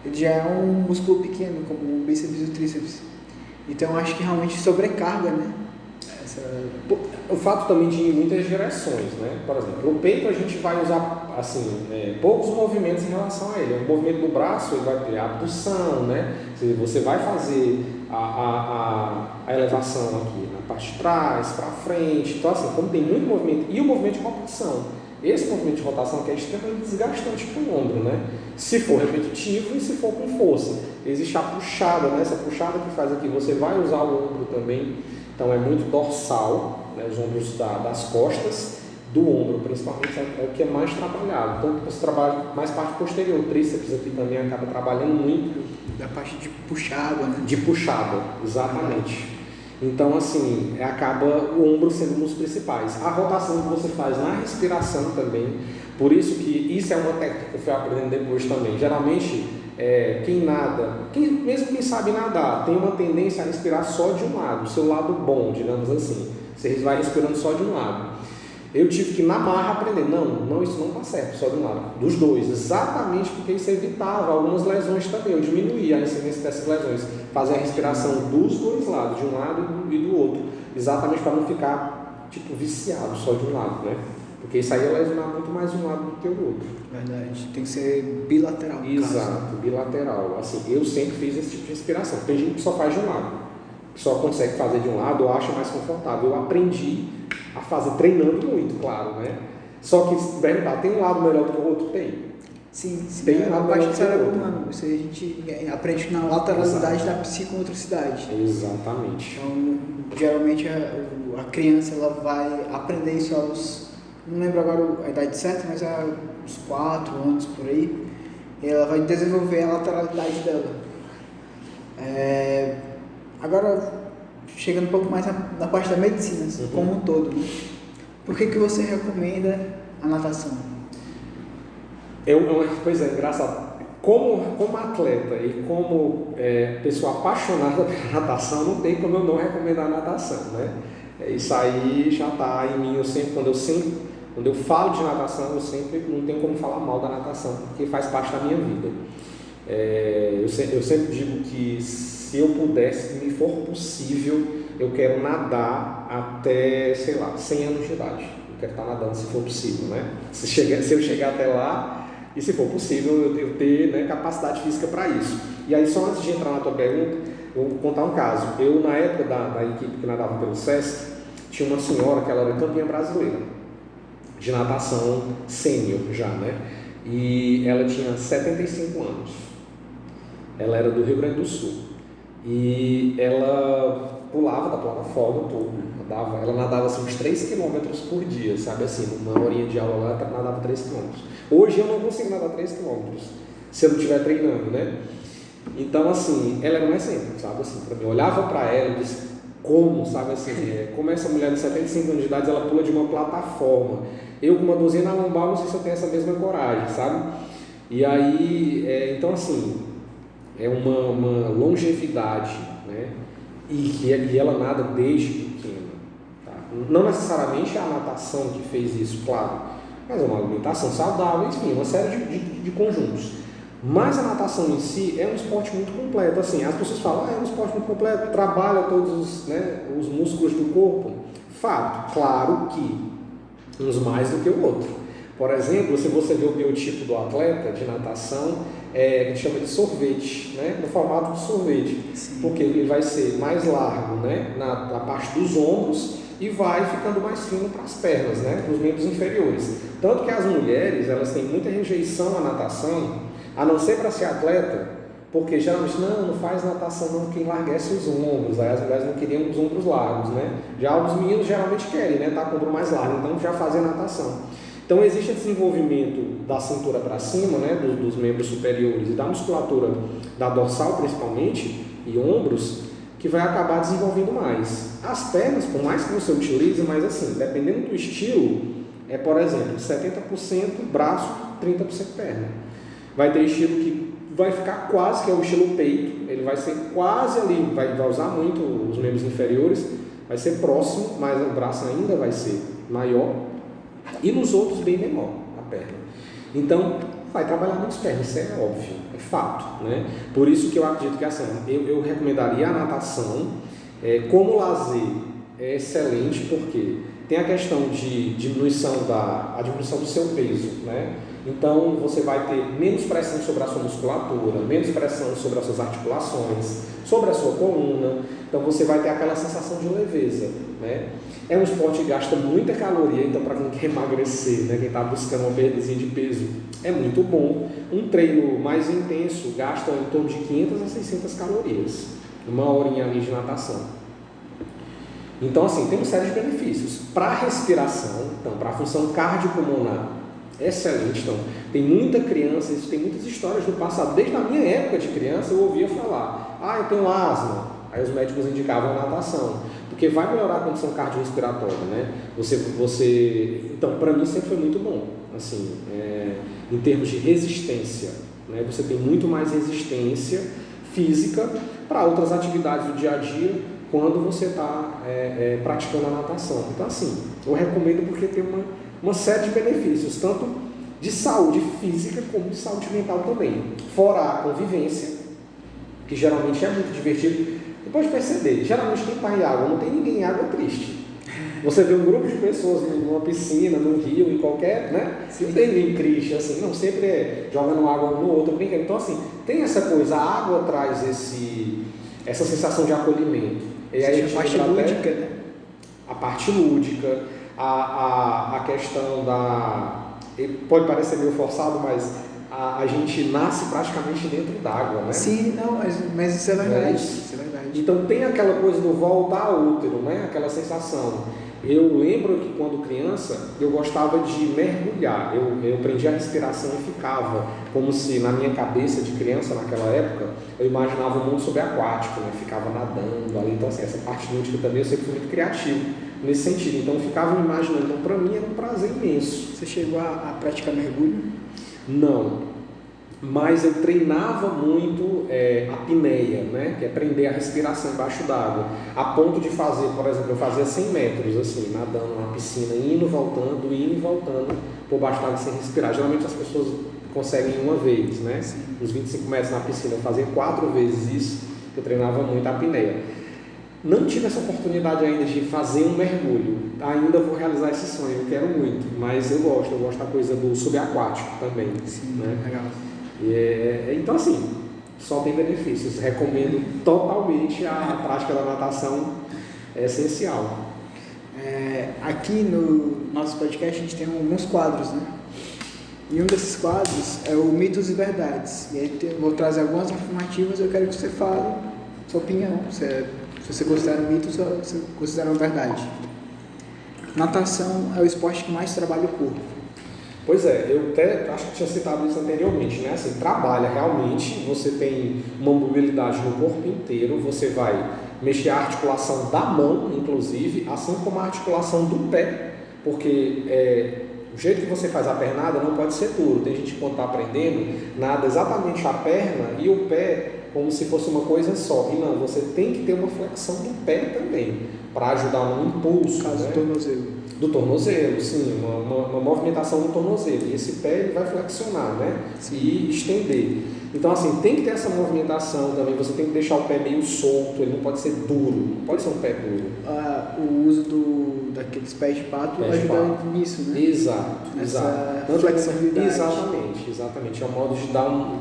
Ele já é um músculo pequeno, como o bíceps e o tríceps. Então eu acho que realmente sobrecarga, né? O fato também de ir em muitas direções, né? Por exemplo, o peito a gente vai usar assim, poucos movimentos em relação a ele. O movimento do braço ele vai ter a abdução, né? Você vai fazer a elevação aqui na parte de trás, para frente. Então, assim, como tem muito movimento, e o movimento de rotação. Esse movimento de rotação que é extremamente desgastante para o ombro, né? Se for repetitivo e se for com força. Existe a puxada, né? Essa puxada que faz aqui, você vai usar o ombro também. Então é muito dorsal, né? Os ombros das costas, do ombro principalmente é o que é mais trabalhado. Então você trabalha mais parte posterior, o tríceps aqui também acaba trabalhando muito. Da parte de puxada, né? De puxada, exatamente. Então, assim, acaba o ombro sendo um dos principais. A rotação que você faz na respiração também, por isso que isso é uma técnica que eu fui aprendendo depois também. Geralmente, quem nada, mesmo quem sabe nadar, tem uma tendência a respirar só de um lado, o seu lado bom, digamos assim. Você vai respirando só de um lado. Eu tive que na marra aprender, não, isso não está certo, só de um lado, dos dois, exatamente porque isso evitava algumas lesões também, eu diminuía a incidência dessas lesões, fazer a respiração dos dois lados, de um lado e do outro, exatamente para não ficar viciado só de um lado, né? Porque isso aí ia lesionar muito mais um lado do que o outro. Verdade, tem que ser bilateral. Exato, bilateral. Assim, eu sempre fiz esse tipo de respiração. Tem gente que só faz de um lado, que só consegue fazer de um lado ou acha mais confortável. Eu aprendi a fazer treinando muito, claro, né? Só que se perguntar, tem um lado melhor do que o outro? Tem. Sim, tem a parte do cérebro humano. Isso a gente aprende na lateralidade da psicomotricidade. Exatamente. Então, geralmente a criança ela vai aprender isso aos, não lembro agora a idade certa, mas há uns 4 anos por aí, e ela vai desenvolver a lateralidade dela. Agora, chegando um pouco mais na parte da medicina, como um todo, né? Por que você recomenda a natação? Pois é, engraçado. Como atleta e como pessoa apaixonada pela natação, não tem como eu não recomendar a natação, né? Isso aí já está em mim. Quando eu falo de natação, eu sempre não tenho como falar mal da natação, porque faz parte da minha vida. Eu sempre digo que se eu pudesse, se me for possível, eu quero nadar até, sei lá, 100 anos de idade. Eu quero estar nadando se for possível, né? Se eu chegar até lá, e se for possível, eu ter, né, capacidade física para isso. E aí, só antes de entrar na tua pergunta, eu vou contar um caso. Eu, na época da equipe que nadava pelo SESC, tinha uma senhora que ela era campeã brasileira de natação sênior já, né? E ela tinha 75 anos. Ela era do Rio Grande do Sul. E ela pulava da plataforma, ela nadava assim, uns 3 km por dia, sabe assim, numa horinha de aula ela nadava 3 km. Hoje eu não consigo nadar 3 km, se eu não estiver treinando, né? Então, assim, ela era um exemplo, sabe assim, para mim. Eu olhava para ela e disse, como, sabe assim, como essa mulher de 75 anos de idade, ela pula de uma plataforma. Eu com uma dorzinha na lombar, não sei se eu tenho essa mesma coragem, sabe? E aí, então assim, é uma longevidade, né? E ela nada desde pequena, tá? Não necessariamente é a natação que fez isso, claro, mas é uma alimentação saudável, enfim, uma série de conjuntos. Mas a natação em si é um esporte muito completo. Assim, as pessoas falam, é um esporte muito completo, trabalha todos os músculos do corpo. Fato, claro que uns mais do que o outro. Por exemplo, se você vê o biotipo do atleta de natação, a gente chama de sorvete, né? No formato de sorvete. Sim. Porque ele vai ser mais largo, né? na parte dos ombros e vai ficando mais fino para as pernas, né? Para os membros inferiores. Tanto que as mulheres, elas têm muita rejeição à natação, a não ser para ser atleta, porque geralmente não faz natação não, porque enlarguece os ombros, aí as mulheres não queriam os ombros largos, né? Já os meninos geralmente querem, né? Tá com o ombro mais largo, então já fazem natação. Então existe esse desenvolvimento da cintura para cima, né? Dos membros superiores e da musculatura da dorsal principalmente, e ombros, que vai acabar desenvolvendo mais. As pernas, por mais que você utilize, mas assim, dependendo do estilo, por exemplo, 70% braço, 30% perna. Vai ter estilo que vai ficar quase, que é o estilo peito, ele vai ser quase ali, vai usar muito os membros inferiores, vai ser próximo, mas o braço ainda vai ser maior, e nos outros bem menor, a perna. Então, vai trabalhar muitas pernas, isso é óbvio, é fato, né? Por isso que eu acredito que assim, eu recomendaria a natação como lazer, é excelente, porque tem a questão de diminuição do seu peso, né? Então você vai ter menos pressão sobre a sua musculatura, menos pressão sobre as suas articulações, sobre a sua coluna, então você vai ter aquela sensação de leveza, né? É um esporte que gasta muita caloria, então para quem quer emagrecer, né, quem está buscando uma perdazinha de peso, é muito bom. Um treino mais intenso gasta em torno de 500 a 600 calorias, uma horinha ali de natação. Então assim, tem uma série de benefícios. Para a respiração, então, para a função cardiopulmonar, excelente. Então, tem muita criança, tem muitas histórias do passado, desde a minha época de criança eu ouvia falar, eu tenho asma, aí os médicos indicavam a natação, porque vai melhorar a condição cardiorrespiratória, né? Então, para mim sempre foi muito bom, assim, em termos de resistência, né? Você tem muito mais resistência física para outras atividades do dia a dia quando você está praticando a natação. Então, assim, eu recomendo porque tem uma série de benefícios, tanto de saúde física como de saúde mental também. Fora a convivência, que geralmente é muito divertido. Você pode perceber, geralmente quem está em água, não tem ninguém em água triste. Você vê um grupo de pessoas numa piscina, num rio, em qualquer, né? Não tem ninguém triste, assim, não, sempre jogando água um no outro, brincando. Então, assim, tem essa coisa, a água traz essa sensação de acolhimento. E aí a parte lúdica, né? A parte lúdica, a questão pode parecer meio forçado, mas a gente nasce praticamente dentro d'água, né? Sim, não, mas isso é verdade. Isso é verdade. Então tem aquela coisa do voltar ao útero, né? Aquela sensação. Eu lembro que quando criança eu gostava de mergulhar, eu prendia a respiração e ficava como se na minha cabeça de criança naquela época eu imaginava um mundo subaquático, né? Ficava nadando ali, então assim, essa parte lúdica também eu sempre fui muito criativo nesse sentido, então eu ficava me imaginando, então para mim era um prazer imenso. Você chegou a praticar mergulho? Não, mas eu treinava muito a apneia, né? Que é prender a respiração embaixo d'água, a ponto de fazer, por exemplo, eu fazia 100 metros assim, nadando na piscina, indo e voltando por baixo d'água sem respirar. Geralmente as pessoas conseguem uma vez, né? Uns 25 metros na piscina, eu fazia 4 vezes isso, eu treinava muito a apneia. Não tive essa oportunidade ainda de fazer um mergulho, ainda vou realizar esse sonho, eu quero muito, mas eu gosto da coisa do subaquático também. Sim, né? Legal. Então assim, só tem benefícios, recomendo totalmente a prática da natação, é essencial. Aqui no nosso podcast a gente tem alguns quadros, né? E um desses quadros é o Mitos e Verdades. E aí vou trazer algumas afirmativas e eu quero que você fale sua opinião, se você considera um mito ou se você considera uma verdade. Natação é o esporte que mais trabalha o corpo. Pois é, eu até acho que tinha citado isso anteriormente, né? Assim, trabalha realmente, você tem uma mobilidade no corpo inteiro, você vai mexer a articulação da mão, inclusive, assim como a articulação do pé, porque o jeito que você faz a pernada não pode ser duro. Tem gente que quando está aprendendo, nada exatamente a perna e o pé como se fosse uma coisa só. E não, você tem que ter uma flexão do pé também, para ajudar no impulso. No caso, né? do tornozelo. Do tornozelo, sim, uma movimentação do tornozelo. E esse pé ele vai flexionar, né? E estender. Então, assim, tem que ter essa movimentação também. Você tem que deixar o pé meio solto, ele não pode ser duro, não pode ser um pé duro. O uso daqueles pés de pato ajuda nisso, né? Exato. Flexibilidade. Exatamente. É um modo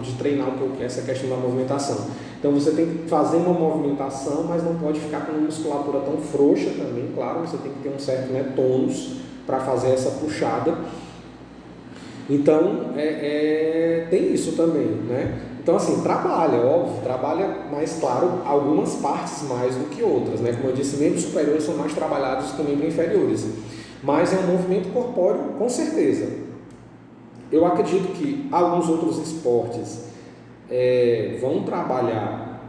de treinar um pouco essa questão da movimentação. Então você tem que fazer uma movimentação, mas não pode ficar com uma musculatura tão frouxa também, claro, você tem que ter um certo tônus para fazer essa puxada. Então, tem isso também, né? Então, assim, trabalha, mas, claro, algumas partes mais do que outras, né? Como eu disse, membros superiores são mais trabalhados que membros inferiores. Mas é um movimento corpóreo, com certeza. Eu acredito que alguns outros esportes vão trabalhar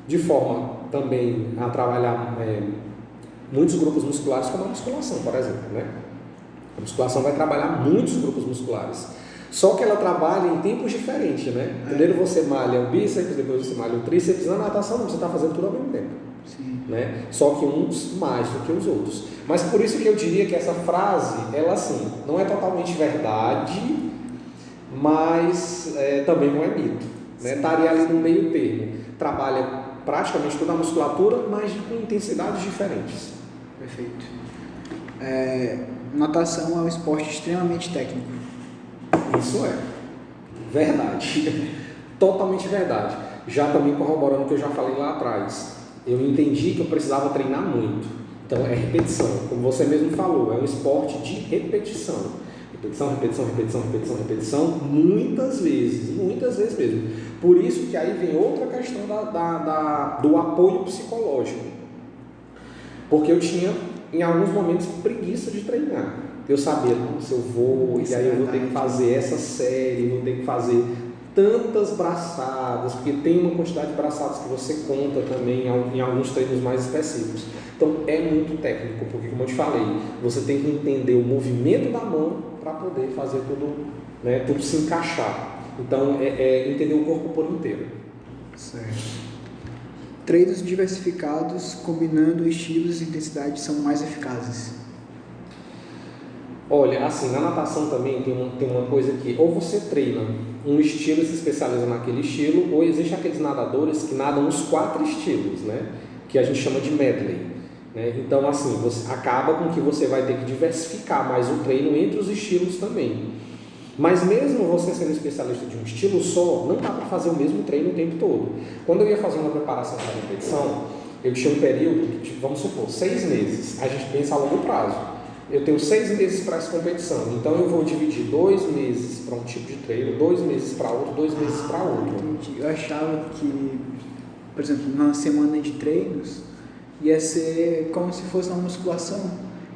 de forma também a trabalhar muitos grupos musculares, como a musculação, por exemplo, né? A musculação vai trabalhar muitos grupos musculares, só que ela trabalha em tempos diferentes, né? Primeiro você malha o bíceps, depois você malha o tríceps. Na natação você está fazendo tudo ao mesmo tempo. Sim. Né? Só que uns mais do que os outros. Mas por isso que eu diria que essa frase, ela assim, não é totalmente verdade, mas também não é mito. Né? Estaria ali no meio termo. Trabalha praticamente toda a musculatura, mas com intensidades diferentes. Perfeito. Natação é um esporte extremamente técnico. Isso é verdade. Totalmente verdade. Já também corroborando o que eu já falei lá atrás. Eu entendi que eu precisava treinar muito. Então é repetição. Como você mesmo falou, é um esporte de repetição. Repetição, muitas vezes mesmo. Por isso que aí vem outra questão do apoio psicológico. Porque eu tinha, em alguns momentos, preguiça de treinar. Eu sabia, se eu vou, e aí eu vou ter que fazer essa série, vou ter que fazer tantas braçadas, porque tem uma quantidade de braçadas que você conta também em alguns treinos mais específicos. Então é muito técnico, porque como eu te falei, você tem que entender o movimento da mão para poder fazer tudo, né, tudo se encaixar. Então é entender o corpo por inteiro. Certo. Treinos diversificados, combinando estilos e intensidade, são mais eficazes. Olha, assim, na natação também tem uma coisa que ou você treina um estilo e se especializa naquele estilo, ou existe aqueles nadadores que nadam os 4 estilos, né? Que a gente chama de medley. Né? Então, assim, você acaba com que você vai ter que diversificar mais o treino entre os estilos também. Mas mesmo você sendo especialista de um estilo só, não dá para fazer o mesmo treino o tempo todo. Quando eu ia fazer uma preparação para a competição, eu tinha um período de, vamos supor, 6 meses. A gente pensa a longo prazo. eu tenho 6 meses para essa competição, então eu vou dividir 2 meses para um tipo de treino, 2 meses para outro, 2 meses para outro. Entendi. Eu achava que, por exemplo, na semana de treinos, ia ser como se fosse uma musculação,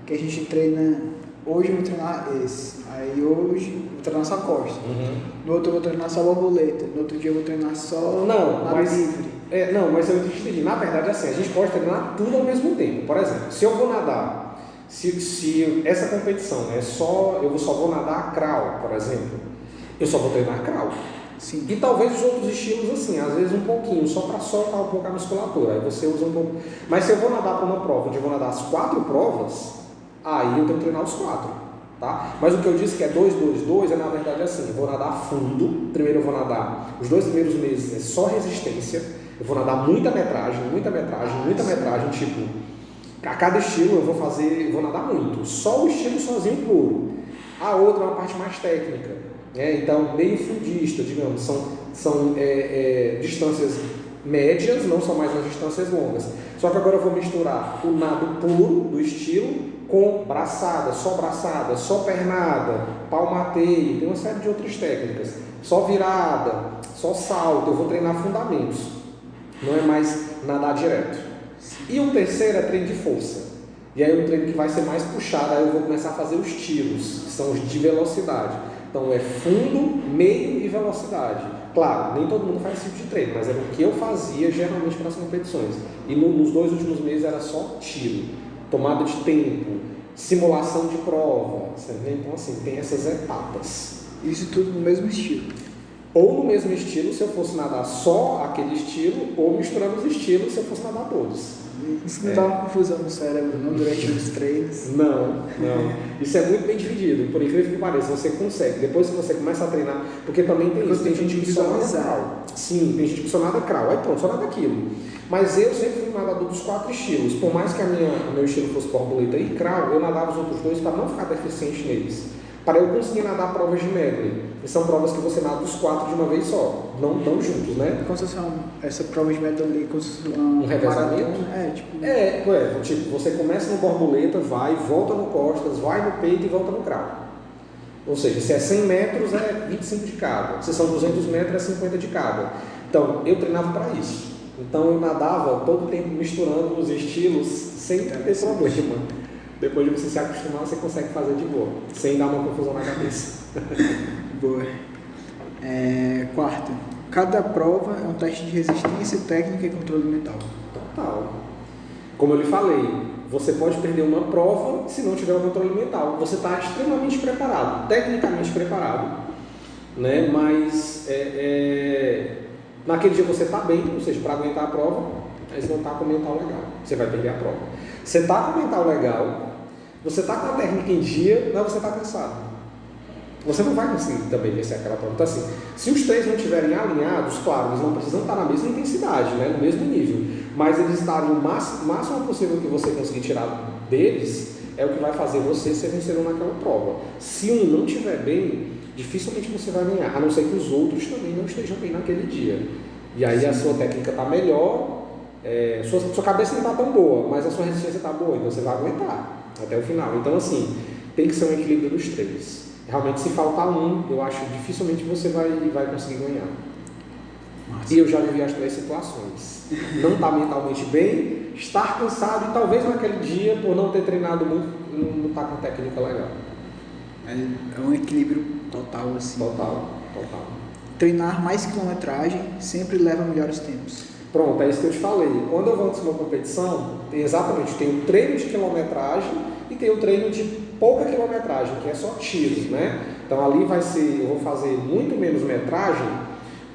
que a gente treina, hoje eu vou treinar esse, aí hoje eu vou treinar só costa, no outro eu vou treinar só borboleta, no outro dia eu vou treinar só nado livre. Não, mas eu entendi. Na verdade, assim, a gente pode treinar tudo ao mesmo tempo. Por exemplo, se eu vou nadar, se essa competição é eu só vou nadar crawl, por exemplo, eu só vou treinar crawl. Sim. E talvez os outros estilos assim, às vezes um pouquinho, só para soltar um pouco a musculatura, aí você usa um pouco. Mas se eu vou nadar para uma prova onde eu vou nadar as 4 provas, aí eu tenho que treinar os 4, tá? Mas o que eu disse que é 2, 2, 2 é na verdade assim, eu vou nadar a fundo, primeiro eu vou nadar, os 2 primeiros meses é só resistência, eu vou nadar muita metragem, tipo, a cada estilo eu vou nadar muito, só o estilo sozinho puro. A outra é uma parte mais técnica, né? Então meio fundista, digamos, são distâncias médias, não são mais as distâncias longas. Só que agora eu vou misturar o nado puro do estilo com braçada, só pernada, palmateio, tem uma série de outras técnicas, só virada, só salto, eu vou treinar fundamentos, não é mais nadar direto. E o terceiro é treino de força, e aí é um treino que vai ser mais puxado, aí eu vou começar a fazer os tiros, que são os de velocidade. Então é fundo, meio e velocidade. Claro, nem todo mundo faz esse tipo de treino, mas era o que eu fazia geralmente para as competições. E nos 2 últimos meses era só tiro, tomada de tempo, simulação de prova. Então assim, tem essas etapas. Isso tudo no mesmo estilo. Ou no mesmo estilo, se eu fosse nadar só aquele estilo, ou misturando os estilos, se eu fosse nadar todos. Isso não dá uma confusão no cérebro, não, durante os treinos? Não. Isso é muito bem dividido, por incrível que pareça, você consegue. Depois que você começa a treinar, porque também tem isso, tem gente que só nada crawl. Sim, tem gente que só nada crawl, aí pronto, só nada aquilo. Mas eu sempre fui nadador dos 4 estilos, por mais que o meu estilo fosse borboleta e crawl, eu nadava os outros 2 para não ficar deficiente neles. Para eu conseguir nadar provas de medley. E são provas que você nada os 4 de uma vez só, não juntos, né? Como se fosse essa prova de medley, como se fosse um revezamento? Tipo, você começa no borboleta, vai, volta no costas, vai no peito e volta no crawl. Ou seja, se é 100 metros é 25 de cada, se são 200 metros é 50 de cada. Então, eu treinava para isso. Então, eu nadava todo o tempo misturando os estilos sem ter problema. Depois de você se acostumar, você consegue fazer de boa, sem dar uma confusão na cabeça. Boa. Quarto, cada prova é um teste de resistência, técnica e controle mental. Total. Como eu lhe falei, você pode perder uma prova se não tiver um controle mental. Você está extremamente preparado, tecnicamente preparado, né? Mas naquele dia você está bem, ou seja, para aguentar a prova, mas não está com o mental legal. Você vai perder a prova. Você está com o mental legal, você está com a técnica em dia, mas você está cansado. Você não vai conseguir também vencer aquela prova. Então assim, se os 3 não estiverem alinhados, claro, eles não precisam estar na mesma intensidade, né, no mesmo nível, mas eles estarem o máximo possível que você conseguir tirar deles, é o que vai fazer você ser vencedor naquela prova. Se um não estiver bem, dificilmente você vai ganhar, a não ser que os outros também não estejam bem naquele dia. E aí a sua técnica está melhor, sua cabeça não está tão boa, mas a sua resistência está boa, então você vai aguentar até o final. Então assim, tem que ser um equilíbrio dos 3. Realmente, se faltar um, eu acho que dificilmente você vai conseguir ganhar. Nossa. E eu já vivi as 3 situações. Não estar mentalmente bem, estar cansado e talvez naquele dia, por não ter treinado muito, não estar com técnica legal. É um equilíbrio total, assim. Total. Treinar mais quilometragem sempre leva a melhores tempos. Pronto, é isso que eu te falei. Quando eu vou antes de uma competição, tem o treino de quilometragem e tem o treino de pouca quilometragem, que é só tiros, né? Então ali eu vou fazer muito menos metragem,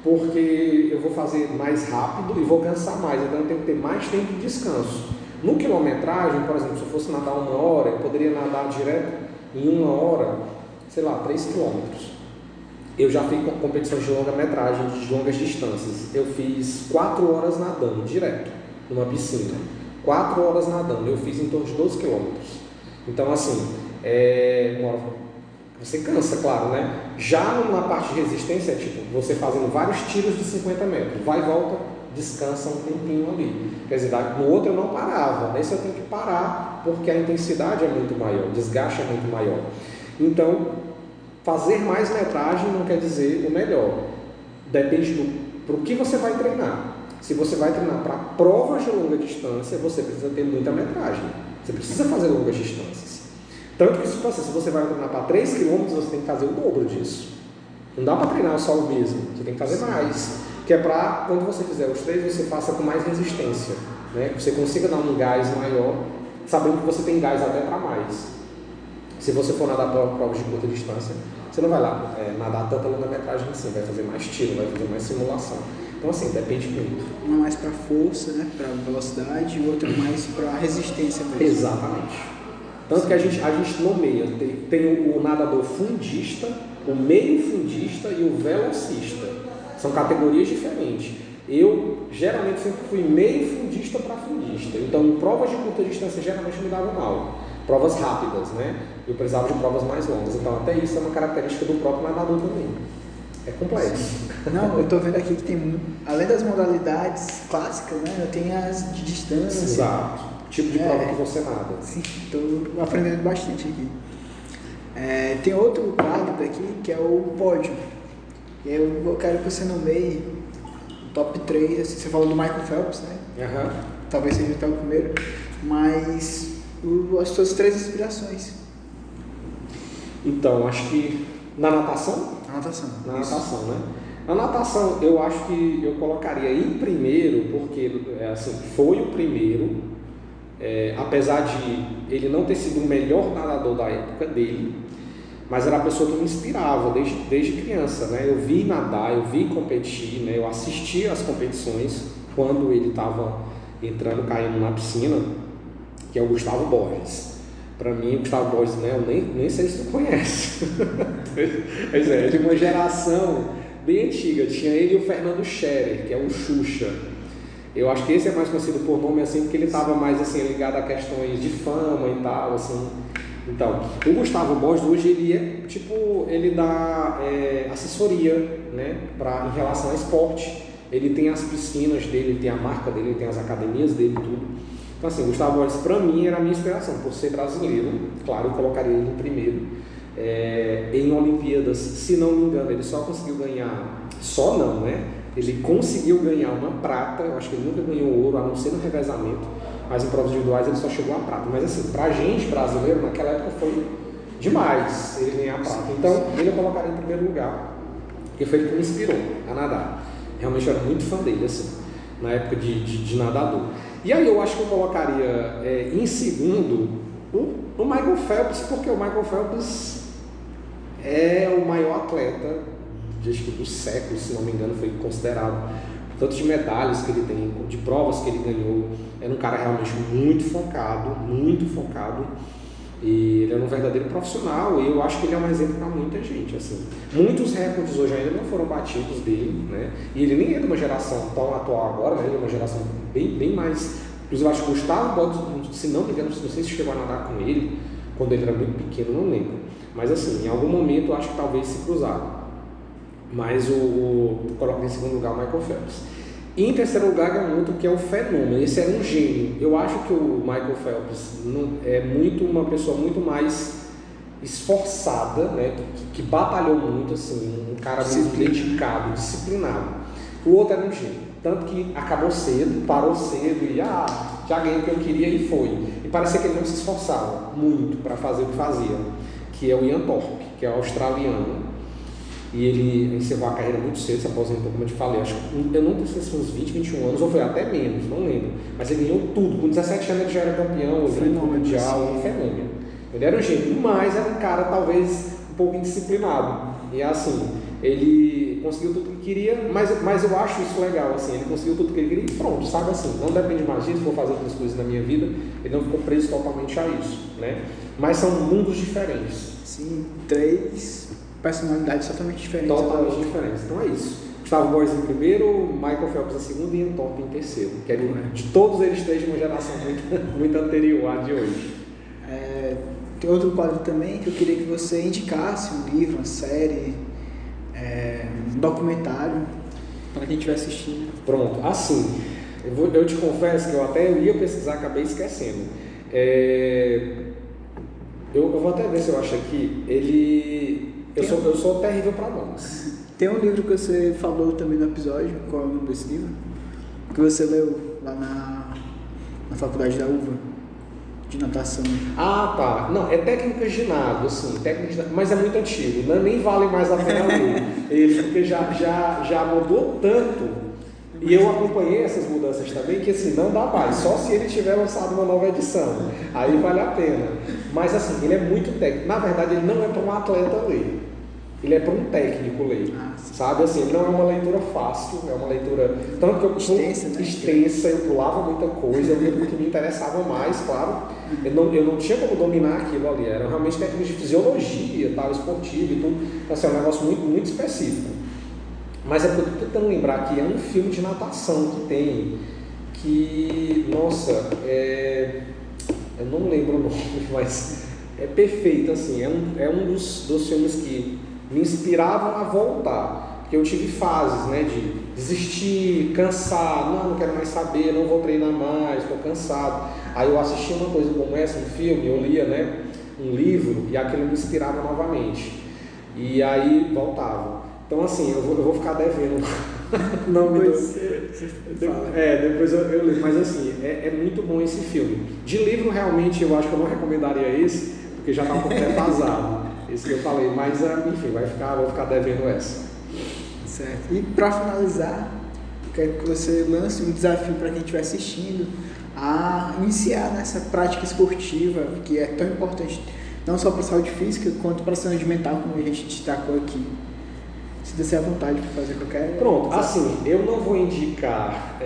porque eu vou fazer mais rápido e vou cansar mais, então eu tenho que ter mais tempo de descanso. No quilometragem, por exemplo, se eu fosse nadar 1 hora, eu poderia nadar direto em 1 hora, 3 quilômetros. Eu já fiz competições de longa metragem, de longas distâncias. Eu fiz 4 horas nadando, direto, numa piscina. 4 horas nadando, eu fiz em torno de 12 quilômetros. Então, assim, você cansa, claro, né? Já na parte de resistência, tipo, você fazendo vários tiros de 50 metros, vai e volta descansa um tempinho ali. Quer dizer, no outro eu não parava, nesse eu tenho que parar porque a intensidade é muito maior, o desgaste é muito maior. Então, fazer mais metragem não quer dizer o melhor. Depende para o que você vai treinar. Se você vai treinar para provas de longa distância, você precisa ter muita metragem. Você precisa fazer longas distâncias. Tanto que se você vai treinar para 3 km, você tem que fazer o dobro disso. Não dá para treinar só o mesmo, você tem que fazer mais. Que é para, quando você fizer os 3, você faça com mais resistência. Né? Você consiga dar um gás maior, sabendo que você tem gás até para mais. Se você for nadar para provas de curta distância, você não vai lá nadar tanta longa-metragem assim, vai fazer mais tiro, vai fazer mais simulação. Então assim, depende muito. Uma mais para força, né? Para velocidade, e outra mais para resistência mesmo. Exatamente. Tanto que a gente nomeia, tem o nadador fundista, o meio fundista e o velocista. São categorias diferentes. Eu geralmente sempre fui meio fundista para fundista. Então em provas de curta distância geralmente me dava mal. Provas rápidas, né? Eu precisava de provas mais longas. Então até isso é uma característica do próprio nadador também. É complexo. Não, eu estou vendo aqui que tem, além das modalidades clássicas, né? Tem as de distância. Exato. Tipo de prova que você nada. Sim, estou aprendendo bastante aqui. Tem outro quadro aqui que é o pódio. E eu quero que você nomeie o top 3. Assim, você falou do Michael Phelps, né? Uhum. Talvez seja até o primeiro. Mas as suas 3 inspirações. Então, acho que na natação? Na natação. Na natação, né? Na natação, eu acho que eu colocaria em primeiro, porque assim, foi o primeiro, apesar de ele não ter sido o melhor nadador da época dele, mas era a pessoa que me inspirava desde criança, né? Eu vi nadar, eu vi competir, né? Eu assisti às competições quando ele estava caindo na piscina, que é o Gustavo Borges. Para mim, o Gustavo Borges, né, eu nem sei se tu conhece. Pois é de uma geração bem antiga. Tinha ele e o Fernando Scherer, que é o Xuxa. Eu acho que esse é mais conhecido por nome assim, porque ele estava mais assim, ligado a questões de fama e tal, assim. Então, o Gustavo Borges hoje ele dá assessoria, né, em relação ao esporte. Ele tem as piscinas dele, ele tem a marca dele, ele tem as academias dele, tudo. Então assim, o Gustavo Borges para mim era a minha inspiração, por ser brasileiro, claro, eu colocaria ele em primeiro. Em Olimpíadas, se não me engano, ele só conseguiu ganhar, só não, né? Ele conseguiu ganhar uma prata, eu acho que ele nunca ganhou ouro, a não ser no revezamento, mas em provas individuais ele só chegou a prata. Mas assim, pra gente brasileiro, naquela época foi demais ele ganhar a prata. Então, ele eu colocaria em primeiro lugar, porque foi ele que me inspirou a nadar. Realmente eu era muito fã dele, assim, na época de nadador. E aí eu acho que eu colocaria em segundo o Michael Phelps, porque o Michael Phelps é o maior atleta do século, se não me engano, foi considerado, tanto de medalhas que ele tem, de provas que ele ganhou. Era um cara realmente muito focado, e ele era um verdadeiro profissional, e eu acho que ele é um exemplo para muita gente, assim. Muitos recordes hoje ainda não foram batidos dele, né? E ele nem é de uma geração tão atual agora, né? Ele é uma geração bem mais... Inclusive, eu acho que o Gustavo Borges, se não me engano, não sei se chegou a nadar com ele, quando ele era muito pequeno, não lembro. Mas assim, em algum momento eu acho que talvez se cruzaram. Mas coloco em segundo lugar o Michael Phelps. E em terceiro lugar é um outro que é o Fenômeno. Esse era um gênio. Eu acho que o Michael Phelps é uma pessoa muito mais esforçada, né? Que batalhou muito, assim, um cara muito dedicado, disciplinado. O outro era um gênio. Tanto que acabou cedo, parou cedo e já ganhei o que eu queria e foi. E parecia que ele não se esforçava muito para fazer o que fazia, que é o Ian Thorpe, que é australiano. E ele encerrou a carreira muito cedo, se aposentou, como eu te falei, eu não sei se foi uns 20, 21 anos, ou foi até menos, não lembro. Mas ele ganhou tudo, com 17 anos ele já era campeão, olímpico, mundial, um fenômeno. Ele era um gênio, mas era um cara talvez um pouco indisciplinado. E assim, ele conseguiu tudo que queria, mas eu acho isso legal, assim, ele conseguiu tudo que ele queria e pronto, sabe assim, não depende mais disso, vou fazer outras coisas na minha vida, ele não ficou preso totalmente a isso, né? Mas são mundos diferentes. Sim, 3 personalidades totalmente diferentes. Totalmente diferentes, então é isso. Gustavo Borges em primeiro, Michael Phelps em segundo e Ian Thorpe em terceiro, que é de todos eles três de uma geração muito anterior à de hoje. Tem outro quadro também que eu queria que você indicasse um livro, uma série, um documentário. para quem estiver assistindo. Pronto, assim, eu te confesso que eu ia pesquisar, acabei esquecendo. Eu vou até ver se eu acho aqui. Eu sou terrível para nomes. Tem um livro que você falou também no episódio, qual é o nome desse livro? Que você leu lá na faculdade da UVA, de natação. Ah, tá. Não, é técnicas de nado, assim, mas é muito antigo, né? Nem vale mais a pena ler ele, porque já mudou tanto. E eu acompanhei essas mudanças também, que assim, não dá mais, só se ele tiver lançado uma nova edição, aí vale a pena. Mas assim, ele é muito técnico. Na verdade, ele não é para um atleta ler, ele é para um técnico ler, sabe? Assim, ele não é uma leitura fácil, é uma leitura tanto que eu extensa, eu pulava muita coisa, eu lembro que me interessava mais, claro. Eu não tinha como dominar aquilo ali, eram realmente técnicas de fisiologia, tal, esportivo e tudo, assim, é um negócio muito, muito específico. Mas é porque eu estou tentando lembrar que é um filme de natação que tem, que, nossa, eu não lembro o nome, mas é perfeito, assim, é um dos filmes que me inspiravam a voltar, porque eu tive fases, né, de desistir, cansar, não quero mais saber, não vou treinar mais, estou cansado. Aí eu assistia uma coisa como essa, um filme, eu lia, né, um livro, e aquilo me inspirava novamente, e aí voltava. Então assim, eu vou ficar devendo o nome depois eu leio, mas assim, é muito bom esse filme. De livro realmente eu acho que eu não recomendaria esse, porque já está um pouco defasado, esse que eu falei, mas enfim, vou ficar devendo essa. Certo. E para finalizar, eu quero que você lance um desafio para quem estiver assistindo a iniciar nessa prática esportiva, que é tão importante, não só para a saúde física, quanto para a saúde mental, como a gente destacou aqui. Se descer à vontade para fazer qualquer... Pronto, assim, eu não vou indicar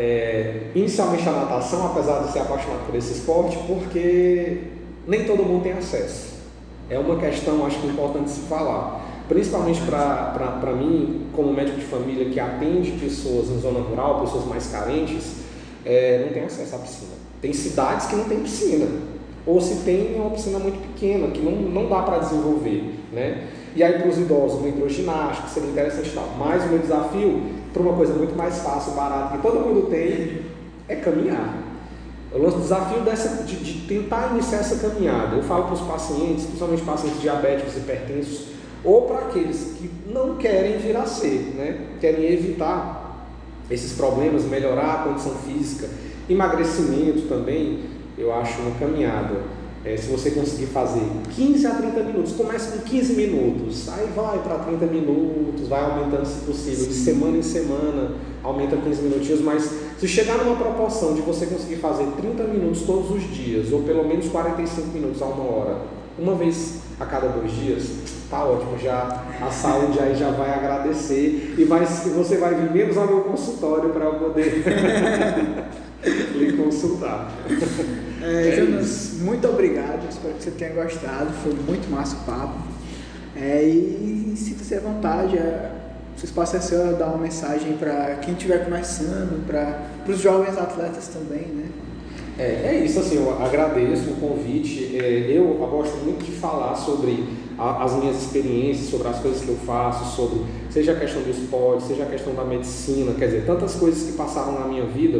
inicialmente a natação, apesar de ser apaixonado por esse esporte, porque nem todo mundo tem acesso. É uma questão, acho que importante se falar. Principalmente para mim, como médico de família que atende pessoas em zona rural, pessoas mais carentes, não tem acesso à piscina. Tem cidades que não tem piscina. Ou se tem, é uma piscina muito pequena, que não dá para desenvolver, né? E aí para os idosos, uma hidroginástica, seria interessante e tal. Mas o meu desafio, para uma coisa muito mais fácil, barata, que todo mundo tem, é caminhar. Eu lanço o desafio de tentar iniciar essa caminhada. Eu falo para os pacientes, principalmente pacientes diabéticos, hipertensos, ou para aqueles que não querem vir a ser, né? Querem evitar esses problemas, melhorar a condição física, emagrecimento também, eu acho uma caminhada. Se você conseguir fazer 15 a 30 minutos, comece com 15 minutos, aí vai para 30 minutos, vai aumentando se possível, de semana em semana, aumenta 15 minutinhos, mas se chegar numa proporção de você conseguir fazer 30 minutos todos os dias, ou pelo menos 45 minutos a uma hora, uma vez a cada 2 dias, tá ótimo, já a saúde aí já vai agradecer e você vai vir menos ao meu consultório para eu poder lhe consultar. Jonas, muito obrigado, espero que você tenha gostado, foi muito massa o papo. E sinta-se à vontade, o espaço é seu, dar uma mensagem para quem estiver começando, para os jovens atletas também, né? É isso, assim, eu agradeço o convite. Eu gosto muito de falar sobre as minhas experiências, sobre as coisas que eu faço, sobre seja a questão do esporte, seja a questão da medicina, quer dizer, tantas coisas que passaram na minha vida.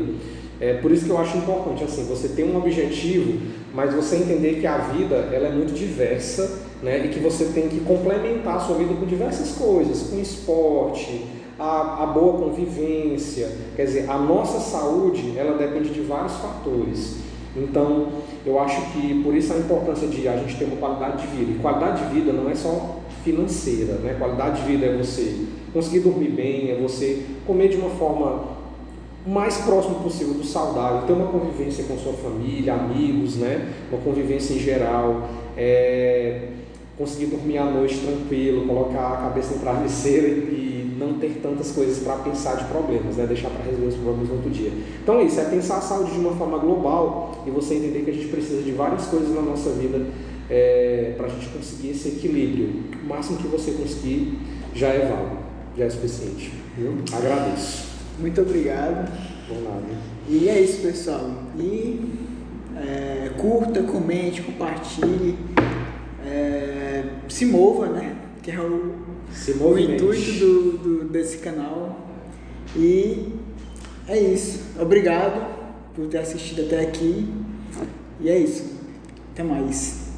Por isso que eu acho importante, assim, você ter um objetivo, mas você entender que a vida ela é muito diversa, né, e que você tem que complementar a sua vida com diversas coisas, com esporte, a boa convivência, quer dizer, a nossa saúde, ela depende de vários fatores. Então, eu acho que por isso a importância de a gente ter uma qualidade de vida. E qualidade de vida não é só financeira, né? Qualidade de vida é você conseguir dormir bem, é você comer de uma forma o mais próximo possível do saudável, ter uma convivência com sua família, amigos, né? Uma convivência em geral, conseguir dormir à noite tranquilo, colocar a cabeça no travesseiro e não ter tantas coisas para pensar de problemas, né? Deixar para resolver os problemas no outro dia. Então é isso, é pensar a saúde de uma forma global e você entender que a gente precisa de várias coisas na nossa vida para a gente conseguir esse equilíbrio. O máximo que você conseguir já é válido, já é suficiente. Viu? Agradeço. Muito obrigado. Por nada. E é isso, pessoal. E curta, comente, compartilhe, se mova, né? Que é o intuito desse canal. E é isso. Obrigado por ter assistido até aqui. E é isso. Até mais.